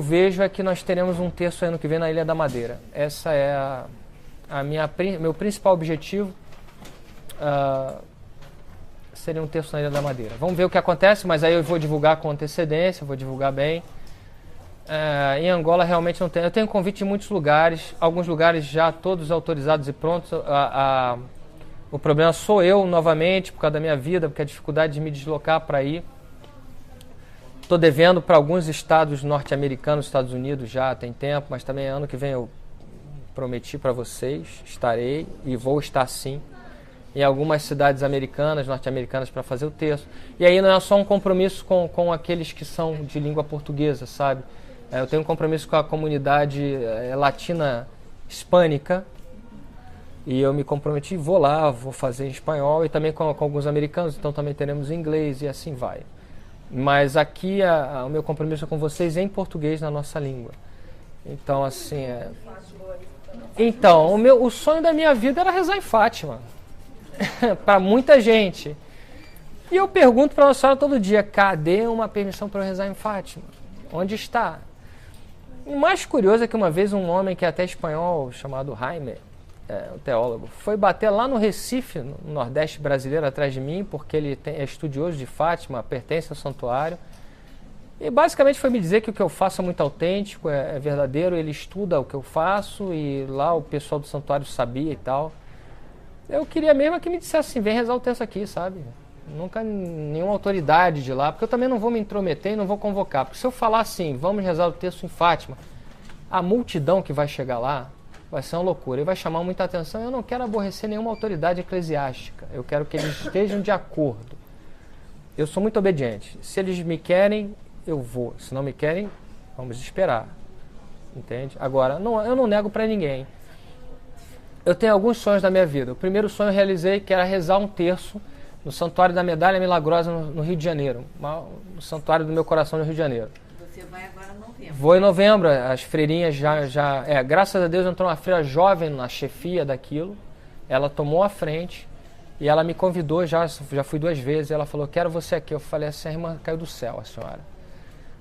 [SPEAKER 1] vejo é que nós teremos um terço ano que vem na Ilha da Madeira. Essa é meu principal objetivo, seria um terço na Ilha da Madeira. Vamos ver o que acontece, mas aí eu vou divulgar com antecedência, vou divulgar bem. Em Angola realmente não tem. Eu tenho convite de muitos lugares, alguns lugares já todos autorizados e prontos. O problema sou eu novamente, por causa da minha vida, porque a dificuldade de me deslocar para ir. Estou devendo para alguns estados norte-americanos, Estados Unidos já tem tempo, mas também ano que vem eu prometi para vocês, estarei e vou estar sim em algumas cidades americanas, norte-americanas, para fazer o terço. E aí não é só um compromisso com aqueles que são de língua portuguesa, sabe? Eu tenho um compromisso com a comunidade latina hispânica, e eu me comprometi, vou lá, vou fazer em espanhol, e também com alguns americanos, então também teremos em inglês, e assim vai. Mas aqui o meu compromisso é com vocês em português, na nossa língua. Então, assim, Então, o sonho da minha vida era rezar em Fátima. Para muita gente. E eu pergunto para Nossa Senhora todo dia, cadê uma permissão para eu rezar em Fátima? Onde está? O mais curioso é que uma vez um homem que é até espanhol, chamado Jaime, um teólogo, foi bater lá no Recife, no Nordeste brasileiro, atrás de mim, porque ele é estudioso de Fátima, pertence ao santuário. E basicamente foi me dizer que o que eu faço é muito autêntico, é verdadeiro, ele estuda o que eu faço e lá o pessoal do santuário sabia e tal. Eu queria mesmo que me dissesse assim, vem rezar o terço aqui, sabe? Nunca nenhuma autoridade de lá, porque eu também não vou me intrometer e não vou convocar. Porque se eu falar assim, vamos rezar o terço em Fátima, a multidão que vai chegar lá vai ser uma loucura e vai chamar muita atenção. Eu não quero aborrecer nenhuma autoridade eclesiástica. Eu quero que eles estejam de acordo. Eu sou muito obediente. Se eles me querem, eu vou. Se não me querem, vamos esperar. Entende? Agora, eu não nego para ninguém. Eu tenho alguns sonhos da minha vida. O primeiro sonho eu realizei, que era rezar um terço no Santuário da Medalha Milagrosa no Rio de Janeiro. No Santuário do meu coração no Rio de Janeiro.
[SPEAKER 2] Você vai agora em novembro.
[SPEAKER 1] Vou em novembro. As freirinhas graças a Deus entrou uma freira jovem na chefia daquilo. Ela tomou a frente e ela me convidou, já fui 2 vezes. Ela falou, quero você aqui. Eu falei assim, a irmã caiu do céu, a senhora.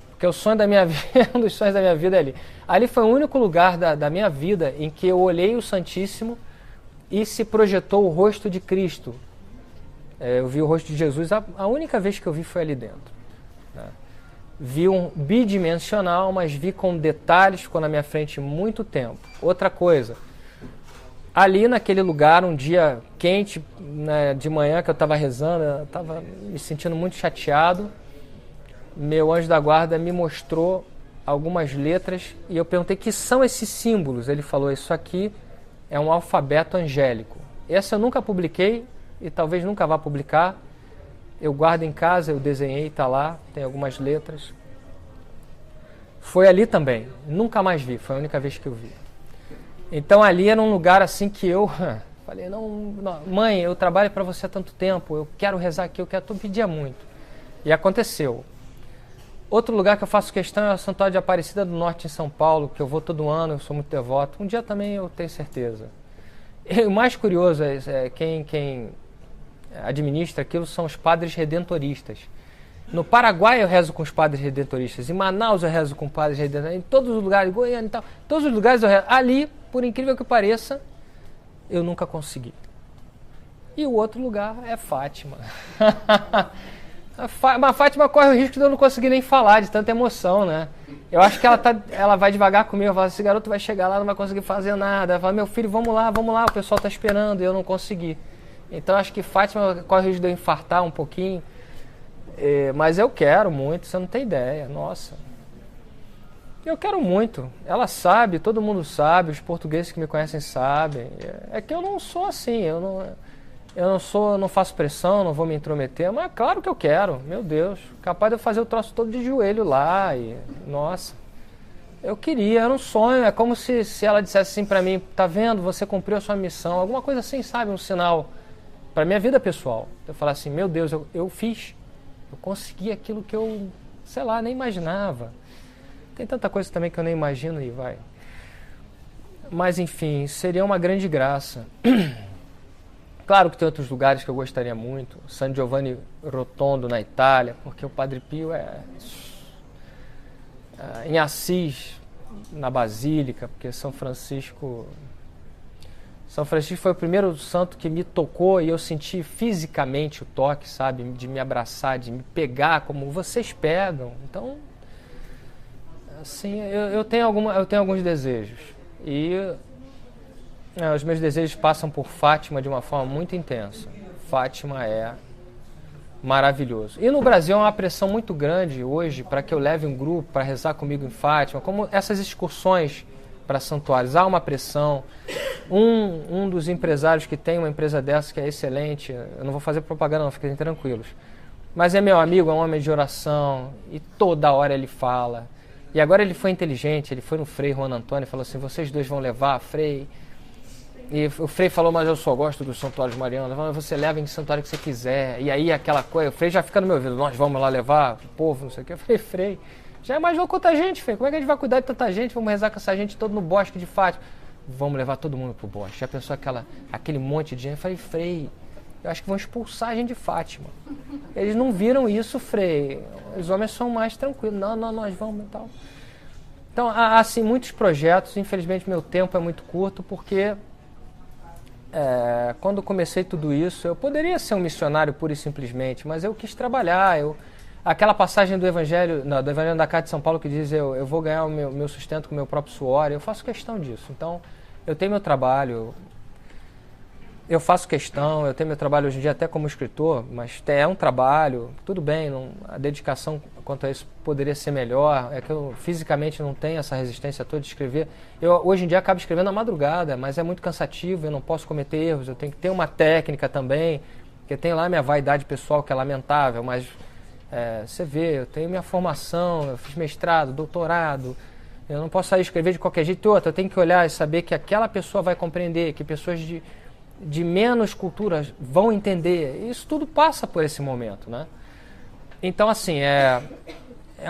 [SPEAKER 1] Porque o sonho da minha vida, um dos sonhos da minha vida é ali. Ali foi o único lugar da minha vida em que eu olhei o Santíssimo e se projetou o rosto de Cristo. Eu vi o rosto de Jesus, a única vez que eu vi foi ali dentro. Né? Vi um bidimensional, mas vi com detalhes, ficou na minha frente muito tempo. Outra coisa, ali naquele lugar, um dia quente, né, de manhã que eu estava rezando, eu estava me sentindo muito chateado, meu anjo da guarda me mostrou algumas letras e eu perguntei, que são esses símbolos? Ele falou, isso aqui é um alfabeto angélico. Essa eu nunca publiquei e talvez nunca vá publicar. Eu guardo em casa, eu desenhei, está lá, tem algumas letras. Foi ali também, nunca mais vi, foi a única vez que eu vi. Então ali era um lugar assim que eu falei, não, mãe, eu trabalho para você há tanto tempo, eu quero rezar aqui, tu pedia muito. E aconteceu. Outro lugar que eu faço questão é o Santuário de Aparecida do Norte, em São Paulo, que eu vou todo ano, eu sou muito devoto. Um dia também eu tenho certeza. E o mais curioso é quem administra aquilo são os padres redentoristas. No Paraguai eu rezo com os padres redentoristas, em Manaus eu rezo com padres redentoristas, em todos os lugares, Goiânia e tal, todos os lugares eu rezo. Ali, por incrível que pareça, eu nunca consegui. E o outro lugar é Fátima. Mas Fátima corre o risco de eu não conseguir nem falar, de tanta emoção, né? Eu acho que ela vai devagar comigo, ela fala, esse garoto vai chegar lá, não vai conseguir fazer nada. Ela fala, meu filho, vamos lá, o pessoal está esperando, e eu não consegui. Então acho que Fátima corre o risco de eu infartar um pouquinho, mas eu quero muito, você não tem ideia, nossa. Eu quero muito, ela sabe, todo mundo sabe, os portugueses que me conhecem sabem. É que eu não sou assim, eu não faço pressão, não vou me intrometer, mas é claro que eu quero, meu Deus, capaz de eu fazer o troço todo de joelho lá, e nossa, eu queria, era um sonho, é como se ela dissesse assim pra mim, tá vendo, você cumpriu a sua missão, alguma coisa assim, sabe, um sinal pra minha vida pessoal. Eu falar assim, meu Deus, eu fiz, eu consegui aquilo que eu, sei lá, nem imaginava. Tem tanta coisa também que eu nem imagino e vai. Mas enfim, seria uma grande graça. Claro que tem outros lugares que eu gostaria muito. San Giovanni Rotondo, na Itália, porque o Padre Pio em Assis, na Basílica, porque São Francisco foi o primeiro santo que me tocou e eu senti fisicamente o toque, sabe? De me abraçar, de me pegar como vocês pegam. Então, assim, eu tenho alguns desejos. E os meus desejos passam por Fátima de uma forma muito intensa. Fátima é maravilhoso. E no Brasil é uma pressão muito grande hoje para que eu leve um grupo para rezar comigo em Fátima, como essas excursões para santuários. Há uma pressão. Um dos empresários que tem uma empresa dessa que é excelente, eu não vou fazer propaganda não, fiquem tranquilos, mas é meu amigo, é um homem de oração e toda hora ele fala. E agora ele foi inteligente, ele foi no Frei Juan Antônio e falou assim, vocês dois vão levar, Frei. E o Frei falou, mas eu só gosto dos santuários marianos. Falou, você leva em que santuário que você quiser. E aí aquela coisa, o Frei já fica no meu ouvido, nós vamos lá levar o povo, não sei o que. Eu falei, Frei, já imaginou quanta gente, Frei? Como é que a gente vai cuidar de tanta gente? Vamos rezar com essa gente todo no bosque de Fátima. Vamos levar todo mundo pro bosque. Já pensou aquele monte de gente? Eu falei, Frei, eu acho que vão expulsar a gente de Fátima. Eles não viram isso, Frei. Os homens são mais tranquilos. Não, nós vamos e tal. Então, há assim, muitos projetos. Infelizmente, meu tempo é muito curto, porque quando comecei tudo isso, eu poderia ser um missionário pura e simplesmente, mas eu quis trabalhar. Aquela passagem do Evangelho da Carta de São Paulo que diz eu vou ganhar o meu sustento com o meu próprio suor, eu faço questão disso. Então, eu tenho meu trabalho. eu faço questão, eu tenho meu trabalho hoje em dia até como escritor, mas é um trabalho, tudo bem, a dedicação quanto a isso poderia ser melhor, é que eu fisicamente não tenho essa resistência toda de escrever. Eu hoje em dia acabo escrevendo à madrugada, mas é muito cansativo, eu não posso cometer erros, eu tenho que ter uma técnica também, porque tem lá minha vaidade pessoal que é lamentável, mas você vê, eu tenho minha formação, eu fiz mestrado, doutorado, eu não posso sair escrever de qualquer jeito. Outra, eu tenho que olhar e saber que aquela pessoa vai compreender, que pessoas de menos cultura vão entender. Isso tudo passa por esse momento, né? Então, assim, é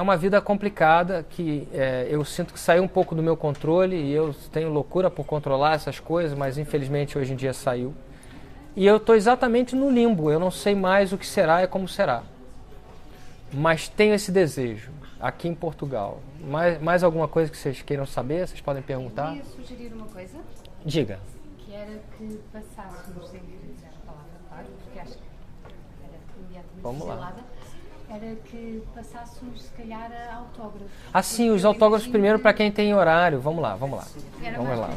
[SPEAKER 1] uma vida complicada que eu sinto que saiu um pouco do meu controle e eu tenho loucura por controlar essas coisas, mas infelizmente hoje em dia saiu. E eu estou exatamente no limbo, eu não sei mais o que será e como será. Mas tenho esse desejo, aqui em Portugal. Mais alguma coisa que vocês queiram saber? Vocês podem perguntar?
[SPEAKER 3] Eu ia sugerir uma coisa.
[SPEAKER 1] Diga.
[SPEAKER 3] Que era que passássemos, sem dizer a palavra, claro, porque acho que era imediatamente
[SPEAKER 1] Vamos lá.
[SPEAKER 3] selada, era que passássemos, se calhar, a autógrafos.
[SPEAKER 1] Sim, os autógrafos primeiro para quem tem horário. Vamos lá.
[SPEAKER 3] Era
[SPEAKER 1] Vamos
[SPEAKER 3] mais
[SPEAKER 1] lá.
[SPEAKER 3] para